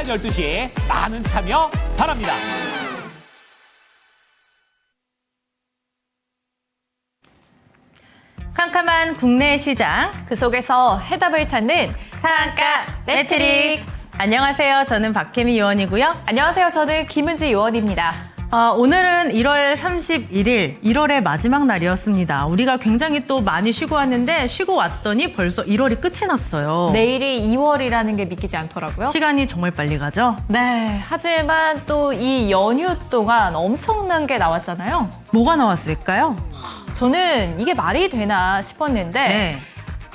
12시 많은 참여 바랍니다. 캄캄한 국내 시장, 그 속에서 해답을 찾는 상한가 매트릭스. 안녕하세요. 저는 박혜미 요원이고요. 안녕하세요. 저는 김은지 요원입니다. 오늘은 1월 31일, 1월의 마지막 날이었습니다. 우리가 굉장히 또 많이 쉬고 왔는데 쉬고 왔더니 벌써 1월이 끝이 났어요. 내일이 2월이라는 게 믿기지 않더라고요. 시간이 정말 빨리 가죠? 네, 하지만 또 이 연휴 동안 엄청난 게 나왔잖아요. 뭐가 나왔을까요? 저는 이게 말이 되나 싶었는데 네.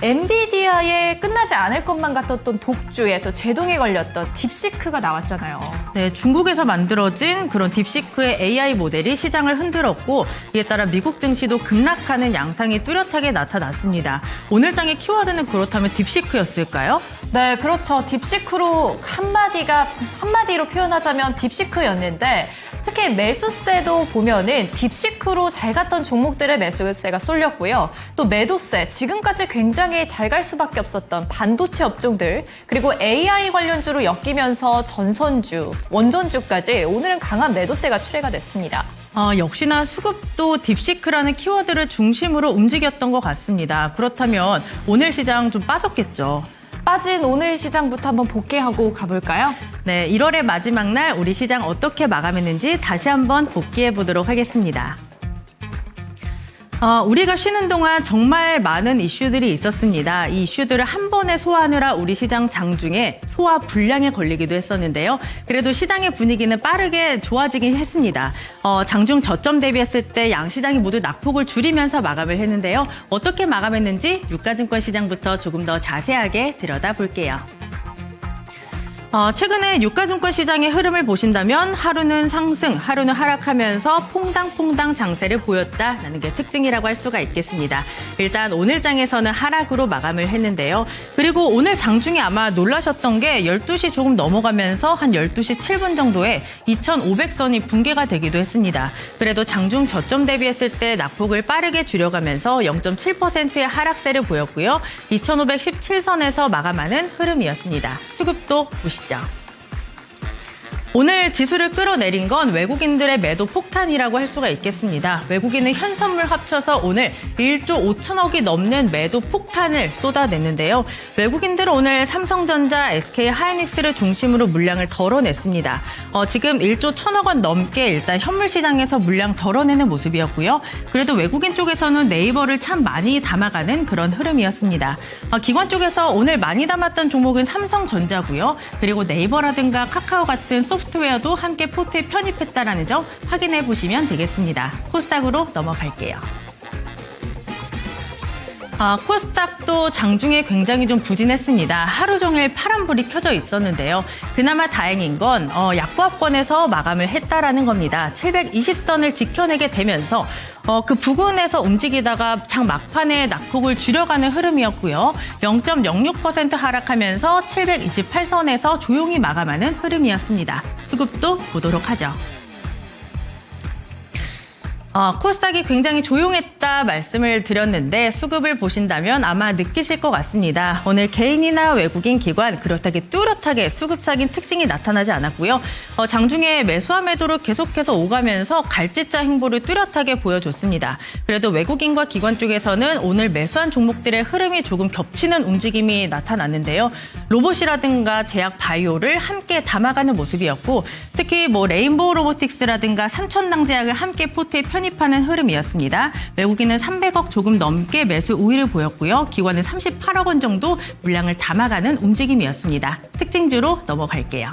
엔비디아에 끝나지 않을 것만 같았던 독주에 또 제동이 걸렸던 딥시크가 나왔잖아요. 네, 중국에서 만들어진 그런 딥시크의 AI 모델이 시장을 흔들었고 이에 따라 미국 증시도 급락하는 양상이 뚜렷하게 나타났습니다. 오늘 장의 키워드는 그렇다면 딥시크였을까요? 네, 그렇죠. 딥시크로 한마디로 표현하자면 딥시크였는데 특히 매수세도 보면은 딥시크로 잘 갔던 종목들의 매수세가 쏠렸고요. 또 매도세, 지금까지 굉장히 잘 갈 수밖에 없었던 반도체 업종들, 그리고 AI 관련주로 엮이면서 전선주, 원전주까지 오늘은 강한 매도세가 출회가 됐습니다. 역시나 수급도 딥시크라는 키워드를 중심으로 움직였던 것 같습니다. 그렇다면 오늘 시장 좀 빠졌겠죠? 빠진 오늘 시장부터 한번 복귀하고 가볼까요? 네, 1월의 마지막 날 우리 시장 어떻게 마감했는지 다시 한번 복귀해 보도록 하겠습니다. 우리가 쉬는 동안 정말 많은 이슈들이 있었습니다. 이 이슈들을 한 번에 소화하느라 우리 시장 장중에 소화 불량에 걸리기도 했었는데요. 그래도 시장의 분위기는 빠르게 좋아지긴 했습니다. 장중 저점 대비했을 때 양시장이 모두 낙폭을 줄이면서 마감을 했는데요. 어떻게 마감했는지 유가증권 시장부터 조금 더 자세하게 들여다볼게요. 최근에 유가증권 시장의 흐름을 보신다면 하루는 상승, 하루는 하락하면서 퐁당퐁당 장세를 보였다라는 게 특징이라고 할 수가 있겠습니다. 일단 오늘 장에서는 하락으로 마감을 했는데요. 그리고 오늘 장중에 아마 놀라셨던 게 12시 조금 넘어가면서 한 12시 7분 정도에 2,500선이 붕괴가 되기도 했습니다. 그래도 장중 저점 대비했을 때 낙폭을 빠르게 줄여가면서 0.7%의 하락세를 보였고요. 2,517선에서 마감하는 흐름이었습니다. 수급도 보시죠. 오늘 지수를 끌어내린 건 외국인들의 매도 폭탄이라고 할 수가 있겠습니다. 외국인은 현선물 합쳐서 오늘 1조 5천억이 넘는 매도 폭탄을 쏟아냈는데요. 외국인들은 오늘 삼성전자, SK 하이닉스를 중심으로 물량을 덜어냈습니다. 지금 1조 1천억 원 넘게 일단 현물 시장에서 물량 덜어내는 모습이었고요. 그래도 외국인 쪽에서는 네이버를 참 많이 담아가는 그런 흐름이었습니다. 기관 쪽에서 오늘 많이 담았던 종목은 삼성전자고요. 그리고 네이버라든가 카카오 같은 소프트웨어도 함께 포트에 편입했다라는 점 확인해 보시면 되겠습니다. 코스닥으로 넘어갈게요. 코스닥도 장중에 굉장히 좀 부진했습니다. 하루 종일 파란불이 켜져 있었는데요. 그나마 다행인 건 약보합권에서 마감을 했다라는 겁니다. 720선을 지켜내게 되면서 그 부근에서 움직이다가 장 막판에 낙폭을 줄여가는 흐름이었고요. 0.06% 하락하면서 728선에서 조용히 마감하는 흐름이었습니다. 수급도 보도록 하죠. 코스닥이 굉장히 조용했다 말씀을 드렸는데 수급을 보신다면 아마 느끼실 것 같습니다. 오늘 개인이나 외국인 기관 그렇다게 뚜렷하게 수급 사긴 특징이 나타나지 않았고요. 장중에 매수와 매도를 계속해서 오가면서 갈짓자 행보를 뚜렷하게 보여줬습니다. 그래도 외국인과 기관 쪽에서는 오늘 매수한 종목들의 흐름이 조금 겹치는 움직임이 나타났는데요. 로봇이라든가 제약 바이오를 함께 담아가는 모습이었고 특히 레인보우 로보틱스라든가 삼천낭제약을 함께 포트에 편입하는 흐름이었습니다. 외국인은 300억 조금 넘게 매수 우위를 보였고요. 기관은 38억 원 정도 물량을 담아가는 움직임이었습니다. 특징주로 넘어갈게요.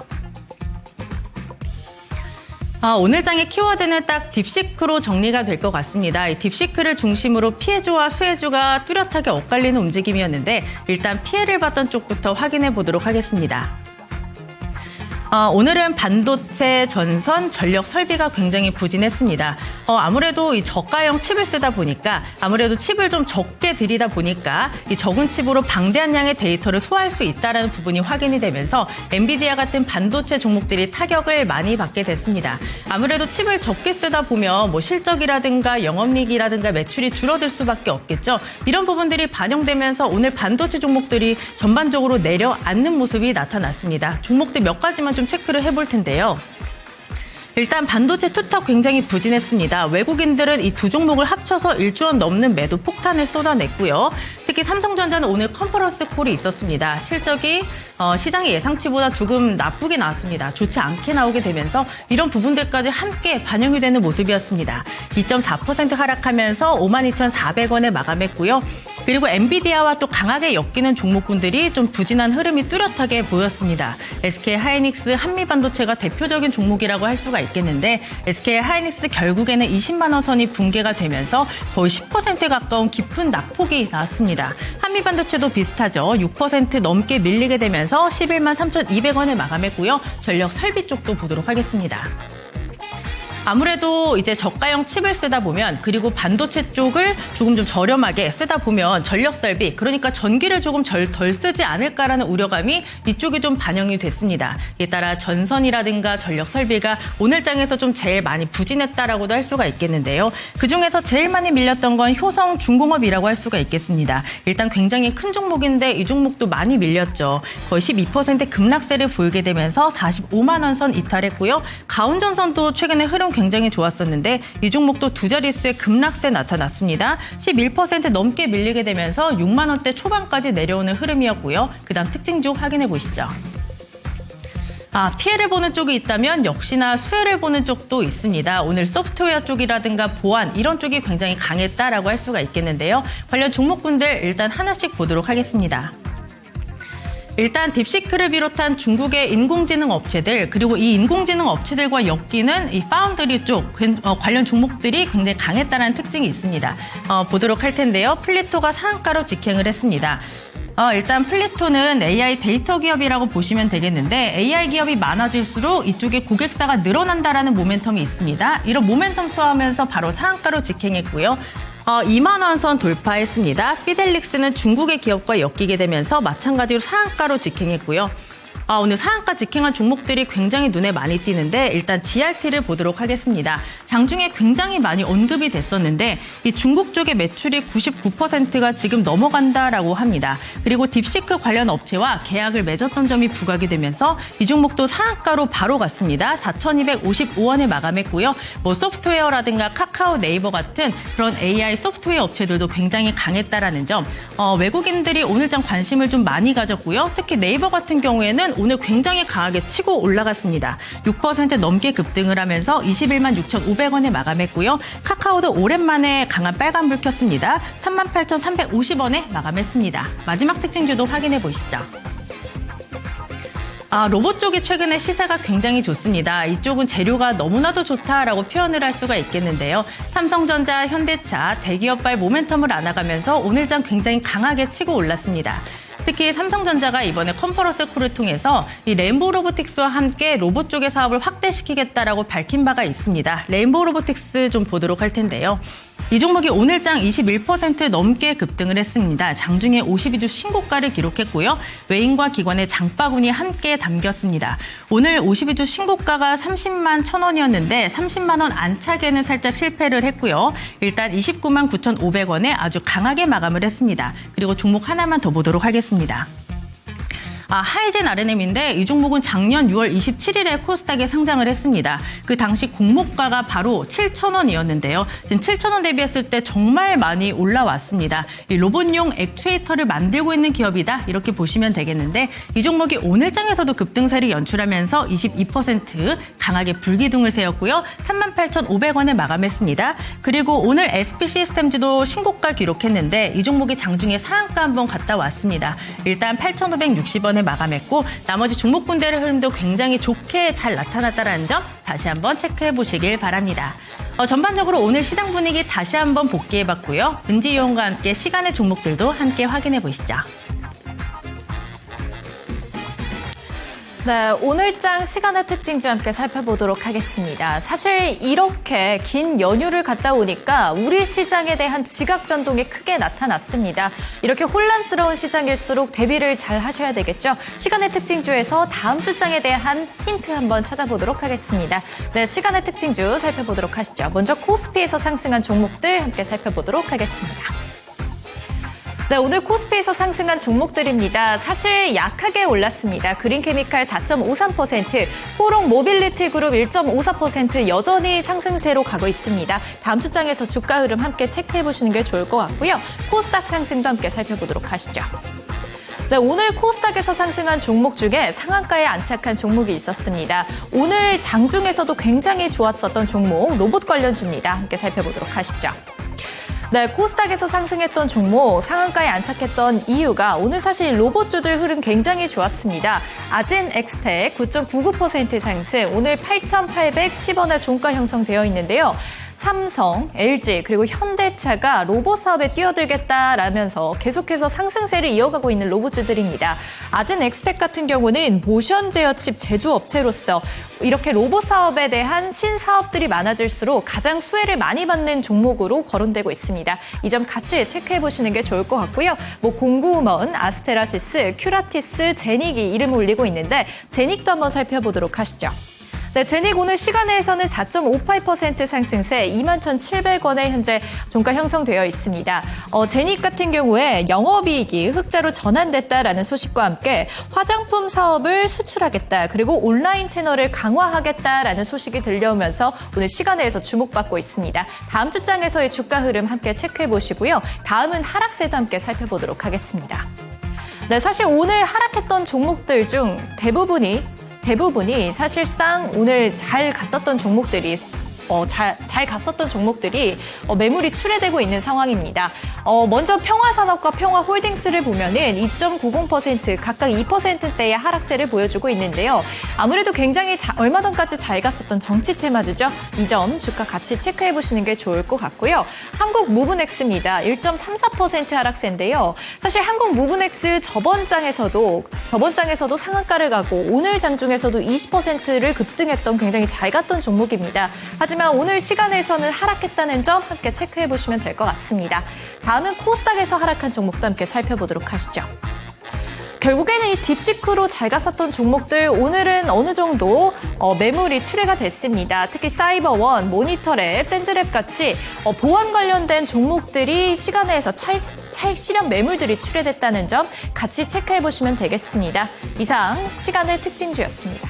오늘 장의 키워드는 딱 딥시크로 정리가 될 것 같습니다. 이 딥시크를 중심으로 피해주와 수혜주가 뚜렷하게 엇갈리는 움직임이었는데 일단 피해를 봤던 쪽부터 확인해 보도록 하겠습니다. 오늘은 반도체, 전선, 전력 설비가 굉장히 부진했습니다. 아무래도 이 저가형 칩을 쓰다 보니까 아무래도 칩을 좀 적게 들이다 보니까 이 적은 칩으로 방대한 양의 데이터를 소화할 수 있다는 부분이 확인이 되면서 엔비디아 같은 반도체 종목들이 타격을 많이 받게 됐습니다. 아무래도 칩을 적게 쓰다 보면 실적이라든가 영업이익이라든가 매출이 줄어들 수밖에 없겠죠. 이런 부분들이 반영되면서 오늘 반도체 종목들이 전반적으로 내려앉는 모습이 나타났습니다. 종목들 몇 가지만 좀 좀 체크를 해볼 텐데요. 일단 반도체 투턱 굉장히 부진했습니다. 외국인들은 이 두 종목을 합쳐서 1조 원 넘는 매도 폭탄을 쏟아냈고요. 특히 삼성전자는 오늘 컨퍼런스 콜이 있었습니다. 실적이 시장의 예상치보다 조금 나쁘게 나왔습니다. 좋지 않게 나오게 되면서 이런 부분들까지 함께 반영이 되는 모습이었습니다. 2.4% 하락하면서 52,400원에 마감했고요. 그리고 엔비디아와 또 강하게 엮이는 종목군들이 좀 부진한 흐름이 뚜렷하게 보였습니다. SK 하이닉스, 한미반도체가 대표적인 종목이라고 할 수가 있겠는데 SK 하이닉스 결국에는 20만 원 선이 붕괴가 되면서 거의 10%에 가까운 깊은 낙폭이 나왔습니다. 한미반도체도 비슷하죠. 6% 넘게 밀리게 되면서 11만 3,200원에 마감했고요. 전력 설비 쪽도 보도록 하겠습니다. 아무래도 이제 저가형 칩을 쓰다 보면 그리고 반도체 쪽을 조금 좀 저렴하게 쓰다 보면 전력 설비, 그러니까 전기를 조금 덜 쓰지 않을까라는 우려감이 이쪽에 좀 반영이 됐습니다. 이에 따라 전선이라든가 전력 설비가 오늘 장에서 좀 제일 많이 부진했다라고도 할 수가 있겠는데요. 그중에서 제일 많이 밀렸던 건 효성중공업이라고 할 수가 있겠습니다. 일단 굉장히 큰 종목인데 이 종목도 많이 밀렸죠. 거의 12% 급락세를 보이게 되면서 45만 원 선 이탈했고요. 가운전선도 최근에 흐름 굉장히 좋았었는데 이 종목도 두 자릿수의 급락세 나타났습니다. 11% 넘게 밀리게 되면서 6만 원대 초반까지 내려오는 흐름이었고요. 그다음 특징주 확인해 보시죠. 피해를 보는 쪽이 있다면 역시나 수혜를 보는 쪽도 있습니다. 오늘 소프트웨어 쪽이라든가 보안 이런 쪽이 굉장히 강했다라고 할 수가 있겠는데요. 관련 종목군들 일단 하나씩 보도록 하겠습니다. 일단 딥시크를 비롯한 중국의 인공지능 업체들, 그리고 이 인공지능 업체들과 엮이는 이 파운드리 쪽 관련 종목들이 굉장히 강했다는 특징이 있습니다. 보도록 할 텐데요. 플리토가 상한가로 직행을 했습니다. 일단 플리토는 AI 데이터 기업이라고 보시면 되겠는데 AI 기업이 많아질수록 이쪽에 고객사가 늘어난다라는 모멘텀이 있습니다. 이런 모멘텀 소화하면서 바로 상한가로 직행했고요. 2만 원 선 돌파했습니다. 피델릭스는 중국의 기업과 엮이게 되면서 마찬가지로 상한가로 직행했고요. 오늘 상한가 직행한 종목들이 굉장히 눈에 많이 띄는데 일단 GRT를 보도록 하겠습니다. 장중에 굉장히 많이 언급이 됐었는데 이 중국 쪽의 매출이 99%가 지금 넘어간다라고 합니다. 그리고 딥시크 관련 업체와 계약을 맺었던 점이 부각이 되면서 이 종목도 상한가로 바로 갔습니다. 4,255원에 마감했고요. 소프트웨어라든가 카카오, 네이버 같은 그런 AI 소프트웨어 업체들도 굉장히 강했다라는 점. 외국인들이 오늘장 관심을 좀 많이 가졌고요. 특히 네이버 같은 경우에는 오늘 굉장히 강하게 치고 올라갔습니다. 6% 넘게 급등을 하면서 21만 6,500원에 마감했고요. 카카오도 오랜만에 강한 빨간불 켰습니다. 38,350원에 마감했습니다. 마지막 특징주도 확인해 보시죠. 로봇 쪽이 최근에 시세가 굉장히 좋습니다. 이쪽은 재료가 너무나도 좋다라고 표현을 할 수가 있겠는데요. 삼성전자, 현대차, 대기업발 모멘텀을 안아가면서 오늘장 굉장히 강하게 치고 올랐습니다. 특히 삼성전자가 이번에 컨퍼런스 콜을 통해서 이 레인보우 로보틱스와 함께 로봇 쪽의 사업을 확대시키겠다라고 밝힌 바가 있습니다. 레인보우 로보틱스 좀 보도록 할 텐데요. 이 종목이 오늘장 21% 넘게 급등을 했습니다. 장중에 52주 신고가를 기록했고요. 외인과 기관의 장바구니 함께 담겼습니다. 오늘 52주 신고가가 30만 1,000원이었는데 30만 원 안착에는 살짝 실패를 했고요. 일단 29만 9,500원에 아주 강하게 마감을 했습니다. 그리고 종목 하나만 더 보도록 하겠습니다. 하이젠 RNM인데 이 종목은 작년 6월 27일에 코스닥에 상장을 했습니다. 그 당시 공모가가 바로 7,000원이었는데요. 지금 7,000원 대비했을 때 정말 많이 올라왔습니다. 이 로봇용 액추에이터를 만들고 있는 기업이다 이렇게 보시면 되겠는데 이 종목이 오늘장에서도 급등세를 연출하면서 22% 강하게 불기둥을 세웠고요. 38,500원에 마감했습니다. 그리고 오늘 SP 시스템즈도 신고가 기록했는데 이 종목이 장중에 상한가 한번 갔다 왔습니다. 일단 8,560원에 마감했고 나머지 종목군들의 흐름도 굉장히 좋게 잘 나타났다는 점 다시 한번 체크해 보시길 바랍니다. 전반적으로 오늘 시장 분위기 다시 한번 복귀해봤고요. 은지위원과 함께 시간의 종목들도 함께 확인해 보시죠. 네, 오늘장 시간의 특징주 함께 살펴보도록 하겠습니다. 사실 이렇게 긴 연휴를 갔다 오니까 우리 시장에 대한 지각 변동이 크게 나타났습니다. 이렇게 혼란스러운 시장일수록 대비를 잘 하셔야 되겠죠. 시간의 특징주에서 다음 주 장에 대한 힌트 한번 찾아보도록 하겠습니다. 네, 시간의 특징주 살펴보도록 하시죠. 먼저 코스피에서 상승한 종목들 함께 살펴보도록 하겠습니다. 네, 오늘 코스피에서 상승한 종목들입니다. 사실 약하게 올랐습니다. 그린케미칼 4.53%, 포롱 모빌리티 그룹 1.54% 여전히 상승세로 가고 있습니다. 다음 주장에서 주가 흐름 함께 체크해 보시는 게 좋을 것 같고요. 코스닥 상승도 함께 살펴보도록 하시죠. 네, 오늘 코스닥에서 상승한 종목 중에 상한가에 안착한 종목이 있었습니다. 오늘 장중에서도 굉장히 좋았었던 종목 로봇 관련주입니다. 함께 살펴보도록 하시죠. 네, 코스닥에서 상승했던 종목, 상한가에 안착했던 이유가 오늘 사실 로봇주들 흐름 굉장히 좋았습니다. 아진 엑스텍 9.99% 상승, 오늘 8,810원의 종가 형성되어 있는데요. 삼성, LG 그리고 현대차가 로봇 사업에 뛰어들겠다라면서 계속해서 상승세를 이어가고 있는 로봇주들입니다. 아진 엑스텍 같은 경우는 모션 제어칩 제조업체로서 이렇게 로봇 사업에 대한 신사업들이 많아질수록 가장 수혜를 많이 받는 종목으로 거론되고 있습니다. 이 점 같이 체크해 보시는 게 좋을 것 같고요. 공구우먼, 아스테라시스, 큐라티스, 제닉이 이름을 올리고 있는데 제닉도 한번 살펴보도록 하시죠. 네, 제닉 오늘 시간에서는 4.58% 상승세 21,700원에 현재 종가 형성되어 있습니다. 제닉 같은 경우에 영업이익이 흑자로 전환됐다라는 소식과 함께 화장품 사업을 수출하겠다, 그리고 온라인 채널을 강화하겠다라는 소식이 들려오면서 오늘 시간에서 주목받고 있습니다. 다음 주장에서의 주가 흐름 함께 체크해 보시고요. 다음은 하락세도 함께 살펴보도록 하겠습니다. 네, 사실 오늘 하락했던 종목들 중 대부분이 사실상 오늘 잘 갔었던 종목들이 잘 갔었던 종목들이 매물이 출회되고 있는 상황입니다. 먼저 평화산업과 평화홀딩스를 보면은 2.90% 각각 2%대의 하락세를 보여주고 있는데요. 아무래도 굉장히 얼마 전까지 잘 갔었던 정치 테마주죠. 이 점 주가 같이 체크해 보시는 게 좋을 것 같고요. 한국 무브넥스입니다. 1.34% 하락세인데요. 사실 한국 무브넥스 저번 장에서도 상한가를 가고 오늘 장중에서도 20%를 급등했던 굉장히 잘 갔던 종목입니다. 하지만 오늘 시간에서는 하락했다는 점 함께 체크해 보시면 될 것 같습니다. 다음은 코스닥에서 하락한 종목도 함께 살펴보도록 하시죠. 결국에는 이 딥시크로 잘 갔었던 종목들 오늘은 어느 정도 매물이 출회가 됐습니다. 특히 사이버원, 모니터랩, 센즈랩 같이 보안 관련된 종목들이 시간에서 차익 실현 매물들이 출회됐다는 점 같이 체크해 보시면 되겠습니다. 이상 시간의 특징주였습니다.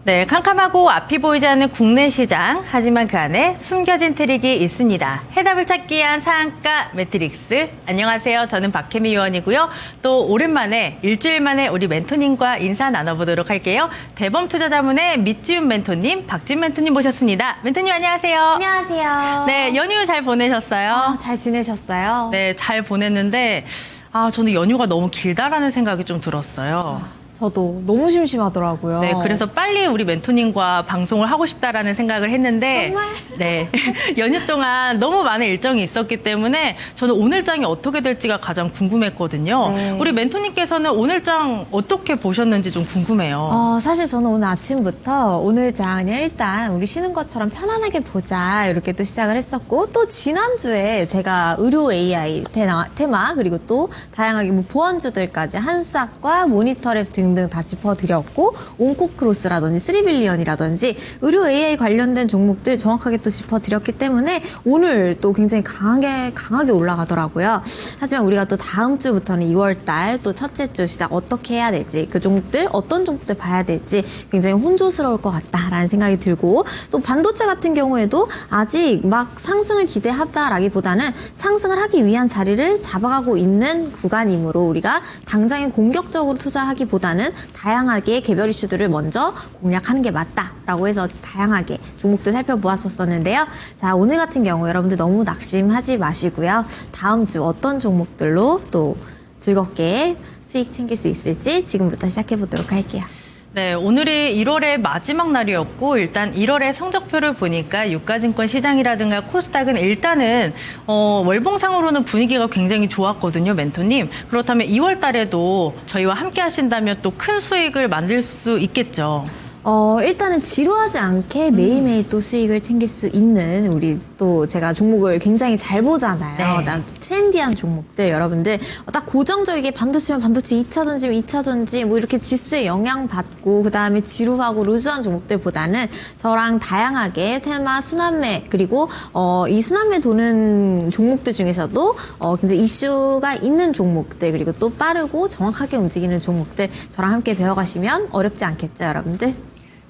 네, 캄캄하고 앞이 보이지 않는 국내 시장. 하지만 그 안에 숨겨진 트릭이 있습니다. 해답을 찾기 위한 상한가 매트릭스. 안녕하세요. 저는 박혜미 위원이고요. 또 오랜만에 일주일 만에 우리 멘토님과 인사 나눠보도록 할게요. 대범투자자문의 밑지훈 멘토님, 박지훈 멘토님 모셨습니다. 멘토님 안녕하세요. 안녕하세요. 네, 연휴 잘 보내셨어요? 잘 지내셨어요? 네, 잘 보냈는데 저는 연휴가 너무 길다라는 생각이 좀 들었어요. 저도 너무 심심하더라고요. 네, 그래서 빨리 우리 멘토님과 방송을 하고 싶다라는 생각을 했는데 정말? 네, 연휴 동안 너무 많은 일정이 있었기 때문에 저는 오늘장이 어떻게 될지가 가장 궁금했거든요. 네. 우리 멘토님께서는 오늘장 어떻게 보셨는지 좀 궁금해요. 사실 저는 오늘 아침부터 오늘 장 그냥 일단 우리 쉬는 것처럼 편안하게 보자 이렇게 또 시작을 했었고 또 지난주에 제가 의료 AI 테마 그리고 또 다양하게 뭐 보안주들까지 한싹과 모니터랩 등등 다 짚어드렸고 온코크로스라든지 3빌리언이라든지 의료 AI 관련된 종목들 정확하게 또 짚어드렸기 때문에 오늘 또 굉장히 강하게 올라가더라고요. 하지만 우리가 또 다음 주부터는 2월달 또 첫째 주 시작 어떻게 해야 될지 그 종목들 어떤 종목들 봐야 될지 굉장히 혼조스러울 것 같다라는 생각이 들고 또 반도체 같은 경우에도 아직 막 상승을 기대하다라기보다는 상승을 하기 위한 자리를 잡아가고 있는 구간이므로 우리가 당장에 공격적으로 투자하기보다는 다양하게 개별 이슈들을 먼저 공략하는 게 맞다라고 해서 다양하게 종목들 살펴보았었는데요. 자, 오늘 같은 경우 여러분들 너무 낙심하지 마시고요. 다음 주 어떤 종목들로 또 즐겁게 수익 챙길 수 있을지 지금부터 시작해 보도록 할게요. 네, 오늘이 1월의 마지막 날이었고 일단 1월의 성적표를 보니까 유가증권 시장이라든가 코스닥은 일단은 월봉상으로는 분위기가 굉장히 좋았거든요, 멘토님. 그렇다면 2월 달에도 저희와 함께 하신다면 또 큰 수익을 만들 수 있겠죠. 일단은 지루하지 않게 매일매일 또 수익을 챙길 수 있는 우리 또 제가 종목을 굉장히 잘 보잖아요. 네. 난 트렌디한 종목들 여러분들 딱 고정적이게 반도체면 반도체 2차전지면 2차전지 뭐 이렇게 지수에 영향받고 그다음에 지루하고 루즈한 종목들보다는 저랑 다양하게 테마 순환매 그리고 이 순환매 도는 종목들 중에서도 굉장히 이슈가 있는 종목들 그리고 또 빠르고 정확하게 움직이는 종목들 저랑 함께 배워가시면 어렵지 않겠죠, 여러분들?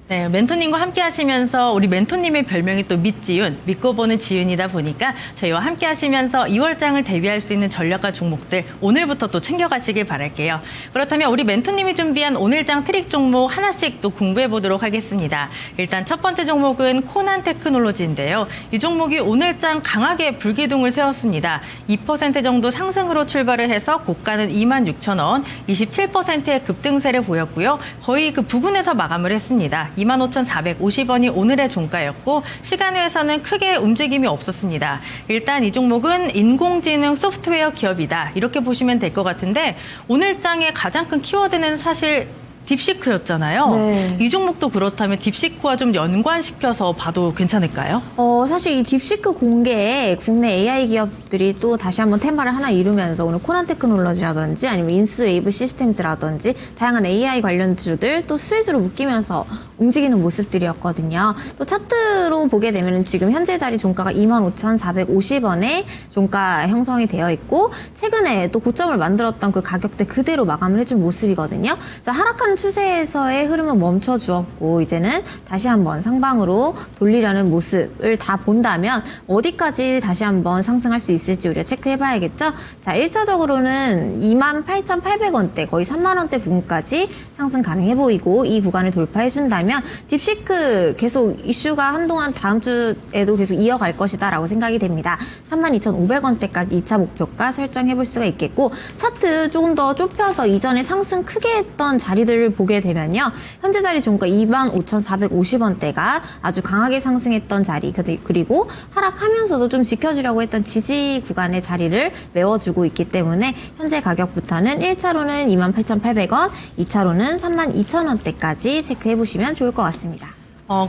네, 멘토님과 함께 하시면서 우리 멘토님의 별명이 또 밑지윤, 믿고 보는 지윤이다 보니까 저희와 함께 하시면서 2월장을 대비할 수 있는 전략과 종목들 오늘부터 또 챙겨가시길 바랄게요. 그렇다면 우리 멘토님이 준비한 오늘장 트릭 종목 하나씩 또 공부해 보도록 하겠습니다. 일단 첫 번째 종목은 코난 테크놀로지인데요. 이 종목이 오늘장 강하게 불기둥을 세웠습니다. 2% 정도 상승으로 출발을 해서 고가는 26,000원, 27%의 급등세를 보였고요. 거의 그 부근에서 마감을 했습니다. 25,450원이 오늘의 종가였고 시간외에서는 크게 움직임이 없었습니다. 일단 이 종목은 인공지능 소프트웨어 기업이다. 이렇게 보시면 될 것 같은데 오늘 장의 가장 큰 키워드는 사실 딥시크였잖아요. 네. 이 종목도 그렇다면 딥시크와 좀 연관시켜서 봐도 괜찮을까요? 사실 이 딥시크 공개에 국내 AI 기업들이 또 다시 한번 테마를 하나 이루면서 오늘 코난 테크놀로지라든지 아니면 인스웨이브 시스템즈라든지 다양한 AI 관련주들 또 수혜주로 묶이면서 움직이는 모습들이었거든요. 또 차트로 보게 되면 지금 현재 자리 종가가 25,450원에 종가 형성이 되어 있고 최근에 또 고점을 만들었던 그 가격대 그대로 마감을 해준 모습이거든요. 자, 하락하는 추세에서의 흐름은 멈춰주었고 이제는 다시 한번 상방으로 돌리려는 모습을 다 본다면 어디까지 다시 한번 상승할 수 있을지 우리가 체크해봐야겠죠. 자, 1차적으로는 28,800원대 거의 3만원대 부분까지 상승 가능해 보이고 이 구간을 돌파해준다면 딥시크 계속 이슈가 한동안 다음 주에도 계속 이어갈 것이다 라고 생각이 됩니다. 32,500원대까지 2차 목표가 설정해볼 수가 있겠고 차트 조금 더 좁혀서 이전에 상승 크게 했던 자리들을 보게 되면요. 현재 자리 종가 25,450원대가 아주 강하게 상승했던 자리 그리고 하락하면서도 좀 지켜주려고 했던 지지 구간의 자리를 메워주고 있기 때문에 현재 가격부터는 1차로는 28,800원, 2차로는 32,000원대까지 체크해보시면 좋을 것 같습니다.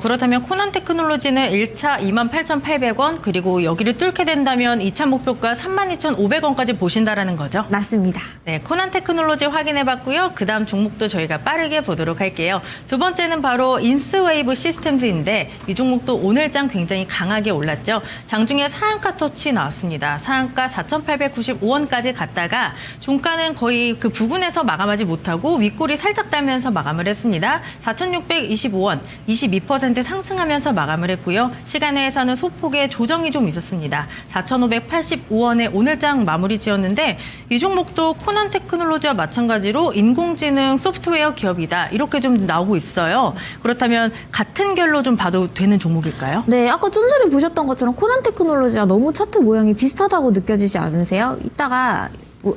그렇다면 코난 테크놀로지는 1차 28,800원 그리고 여기를 뚫게 된다면 2차 목표가 32,500원까지 보신다라는 거죠? 맞습니다. 네, 코난 테크놀로지 확인해봤고요. 그 다음 종목도 저희가 빠르게 보도록 할게요. 두 번째는 바로 인스웨이브 시스템즈인데 이 종목도 오늘장 굉장히 강하게 올랐죠. 장중에 상한가 터치 나왔습니다. 상한가 4,895원까지 갔다가 종가는 거의 그 부근에서 마감하지 못하고 윗골이 살짝 달면서 마감을 했습니다. 4,625원, 22% 상승하면서 마감을 했고요. 시간외에서는 소폭의 조정이 좀 있었습니다. 4,585원에 오늘장 마무리 지었는데 이 종목도 코난 테크놀로지와 마찬가지로 인공지능 소프트웨어 기업이다. 이렇게 좀 나오고 있어요. 그렇다면 같은 결로 좀 봐도 되는 종목일까요? 네, 아까 좀 전에 보셨던 것처럼 코난 테크놀로지와 너무 차트 모양이 비슷하다고 느껴지지 않으세요? 이따가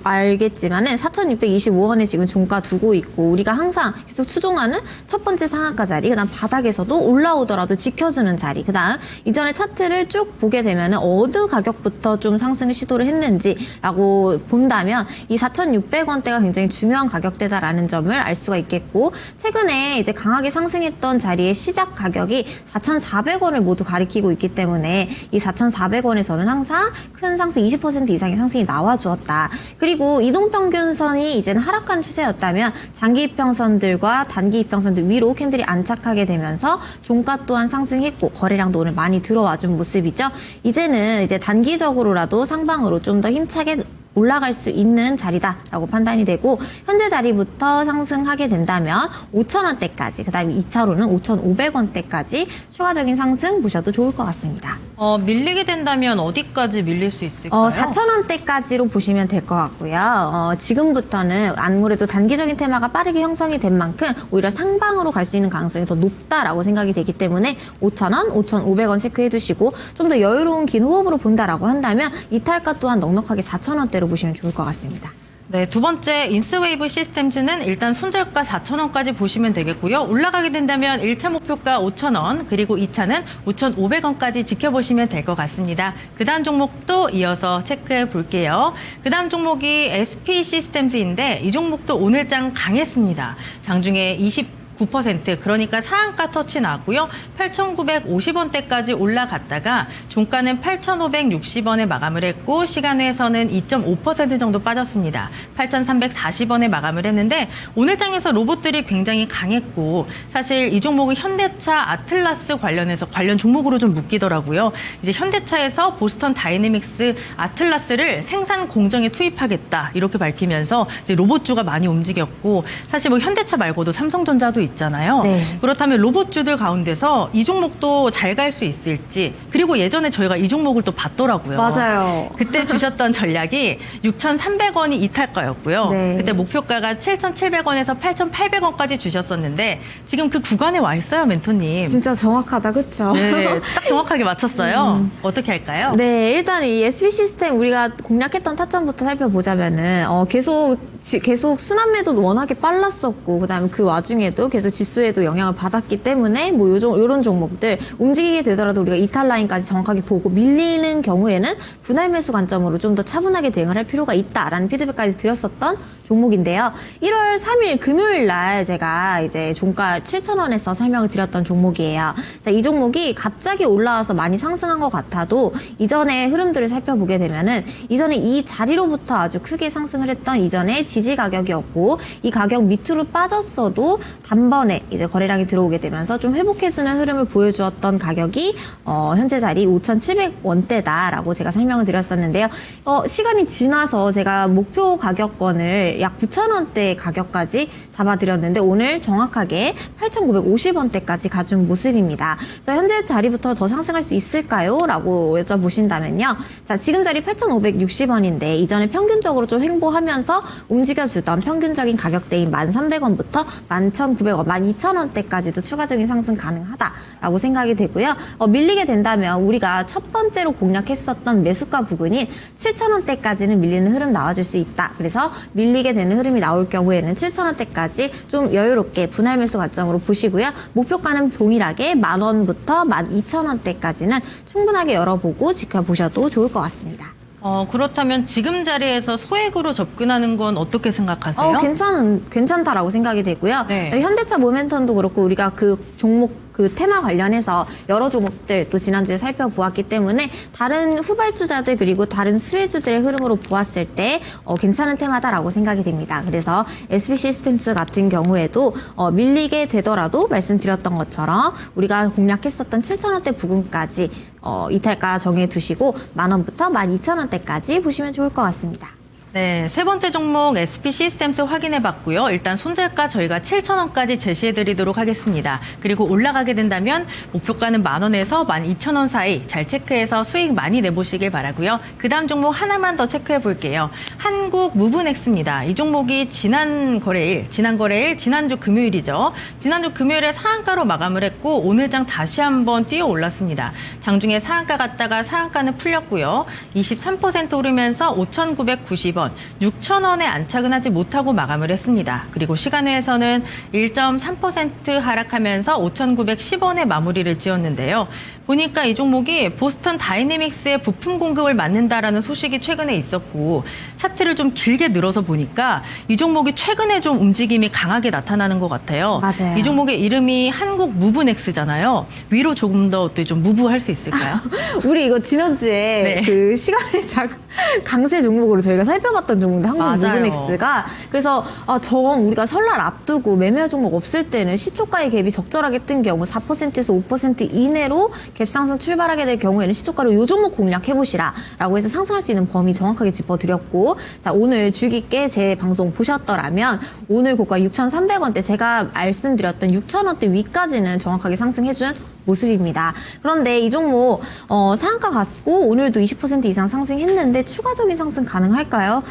알겠지만은 4,625원에 지금 종가 두고 있고 우리가 항상 계속 추종하는 첫 번째 상한가 자리, 그다음 바닥에서도 올라오더라도 지켜주는 자리, 그다음 이전에 차트를 쭉 보게 되면은 어느 가격부터 좀 상승을 시도를 했는지라고 본다면 이 4,600원대가 굉장히 중요한 가격대다라는 점을 알 수가 있겠고 최근에 이제 강하게 상승했던 자리의 시작 가격이 4,400원을 모두 가리키고 있기 때문에 이 4,400원에서는 항상 큰 상승 20% 이상의 상승이 나와 주었다. 그리고 이동평균선이 이제는 하락하는 추세였다면 장기 이평선들과 단기 이평선들 위로 캔들이 안착하게 되면서 종가 또한 상승했고 거래량도 오늘 많이 들어와준 모습이죠. 이제는 이제 단기적으로라도 상방으로 좀 더 힘차게 올라갈 수 있는 자리다라고 판단이 되고 현재 자리부터 상승하게 된다면 5,000원대까지 그다음에 2차로는 5,500원대까지 추가적인 상승 보셔도 좋을 것 같습니다. 밀리게 된다면 어디까지 밀릴 수 있을까요? 4,000원대까지로 보시면 될 것 같고요. 지금부터는 아무래도 단기적인 테마가 빠르게 형성이 된 만큼 오히려 상방으로 갈 수 있는 가능성이 더 높다라고 생각이 되기 때문에 5,000원, 5,500원 체크해 두시고 좀 더 여유로운 긴 호흡으로 본다라고 한다면 이탈가 또한 넉넉하게 4,000원대로 보시면 좋을 것 같습니다. 네, 두 번째 인스웨이브 시스템즈는 일단 손절가 4,000원까지 보시면 되겠고요. 올라가게 된다면 1차 목표가 5,000원, 그리고 2차는 5,500원까지 지켜보시면 될 것 같습니다. 그 다음 종목도 이어서 체크해 볼게요. 그 다음 종목이 SP 시스템즈인데 이 종목도 오늘장 강했습니다. 장중에 9% 그러니까 상한가 터치 나왔고요. 8,950원대까지 올라갔다가 종가는 8,560원에 마감을 했고 시간외에서는 2.5% 정도 빠졌습니다. 8,340원에 마감을 했는데 오늘장에서 로봇들이 굉장히 강했고 사실 이 종목은 현대차 아틀라스 관련해서 관련 종목으로 좀 묶이더라고요. 이제 현대차에서 보스턴 다이내믹스 아틀라스를 생산 공정에 투입하겠다 이렇게 밝히면서 이제 로봇주가 많이 움직였고 사실 뭐 현대차 말고도 삼성전자도 있잖아요. 네. 그렇다면 로봇주들 가운데서 이 종목도 잘 갈 수 있을지 그리고 예전에 저희가 이 종목을 또 봤더라고요. 맞아요. 그때 주셨던 전략이 6,300원이 이탈가였고요. 네. 그때 목표가가 7,700원에서 8,800원까지 주셨었는데 지금 그 구간에 와 있어요, 멘토님. 진짜 정확하다, 그쵸? 네, 딱 정확하게 맞췄어요. 어떻게 할까요? 네, 일단 이 SP 시스템 우리가 공략했던 타점부터 살펴보자면은 계속 순환매도 워낙에 빨랐었고 그다음에 그 와중에도 계속 지수에도 영향을 받았기 때문에 뭐 요런 종목들 움직이게 되더라도 우리가 이탈 라인까지 정확하게 보고 밀리는 경우에는 분할 매수 관점으로 좀 더 차분하게 대응을 할 필요가 있다라는 피드백까지 드렸었던 종목인데요. 1월 3일 금요일 날 제가 이제 종가 7,000원에서 설명을 드렸던 종목이에요. 자, 이 종목이 갑자기 올라와서 많이 상승한 것 같아도 이전의 흐름들을 살펴보게 되면은 이전에 이 자리로부터 아주 크게 상승을 했던 이전의 지지 가격이었고 이 가격 밑으로 빠졌어도 단번에 이제 거래량이 들어오게 되면서 좀 회복해주는 흐름을 보여주었던 가격이 현재 자리 5,700원대다라고 제가 설명을 드렸었는데요. 시간이 지나서 제가 목표 가격권을 약 9,000원대 가격까지 잡아드렸는데 오늘 정확하게 8,950원대까지 가준 모습입니다. 그래서 현재 자리부터 더 상승할 수 있을까요? 라고 여쭤보신다면요. 자, 지금 자리 8,560원인데 이전에 평균적으로 좀 횡보하면서 움직여주던 평균적인 가격대인 1,300원부터 11,900원, 12,000원대까지도 추가적인 상승 가능하다라고 생각이 되고요. 밀리게 된다면 우리가 첫 번째로 공략했었던 매수가 부근인 7,000원대까지는 밀리는 흐름 나와줄 수 있다. 그래서 밀리게 되는 흐름이 나올 경우에는 7,000원대까지 좀 여유롭게 분할 매수 관점으로 보시고요. 목표가는 동일하게 10,000원부터 12,000원대까지는 충분하게 열어보고 지켜보셔도 좋을 것 같습니다. 그렇다면 지금 자리에서 소액으로 접근하는 건 어떻게 생각하세요? 괜찮다라고 생각이 되고요. 네. 현대차 모멘텀도 그렇고 우리가 그 종목 그 테마 관련해서 여러 종목들 또 지난주에 살펴보았기 때문에 다른 후발주자들 그리고 다른 수혜주들의 흐름으로 보았을 때 괜찮은 테마다라고 생각이 됩니다. 그래서 SB 시스템스 같은 경우에도 밀리게 되더라도 말씀드렸던 것처럼 우리가 공략했었던 7,000원대 부근까지 이탈가 정해두시고 10,000원부터 12,000원대까지 보시면 좋을 것 같습니다. 네, 세 번째 종목 SP 시스템스 확인해 봤고요. 일단 손절가 저희가 7,000원까지 제시해 드리도록 하겠습니다. 그리고 올라가게 된다면 목표가는 10,000원에서 12,000원 사이 잘 체크해서 수익 많이 내보시길 바라고요. 그 다음 종목 하나만 더 체크해 볼게요. 한국 무브넥스입니다. 이 종목이 지난주 금요일이죠. 지난주 금요일에 상한가로 마감을 했고 오늘장 다시 한번 뛰어 올랐습니다. 장중에 상한가 갔다가 상한가는 풀렸고요. 23% 오르면서 5,990원. 6,000원에 안착은 하지 못하고 마감을 했습니다. 그리고 시간외에서는 1.3% 하락하면서 5,910원에 마무리를 지었는데요. 보니까 이 종목이 보스턴 다이내믹스의 부품 공급을 맡는다라는 소식이 최근에 있었고 차트를 좀 길게 늘어서 보니까 이 종목이 최근에 좀 움직임이 강하게 나타나는 것 같아요. 맞아요. 이 종목의 이름이 한국 무브넥스잖아요. 위로 조금 더 좀 무브할 수 있을까요? 우리 이거 지난주에 네. 그 시간의 강세 종목으로 저희가 살펴봤던 종목인데 한국 맞아요. 무브넥스가 그래서 우리가 설날 앞두고 매매 종목 없을 때는 시초가의 갭이 적절하게 뜬 경우 4%에서 5% 이내로 갭 상승 출발하게 될 경우에는 시초가로 요 종목 공략해보시라 라고 해서 상승할 수 있는 범위 정확하게 짚어드렸고 자 오늘 주의 깊게 제 방송 보셨더라면 오늘 고가 6,300원대 제가 말씀드렸던 6,000원대 위까지는 정확하게 상승해준 모습입니다. 그런데 이 종목 상한가 갔고 오늘도 20% 이상 상승했는데 추가적인 상승 가능할까요?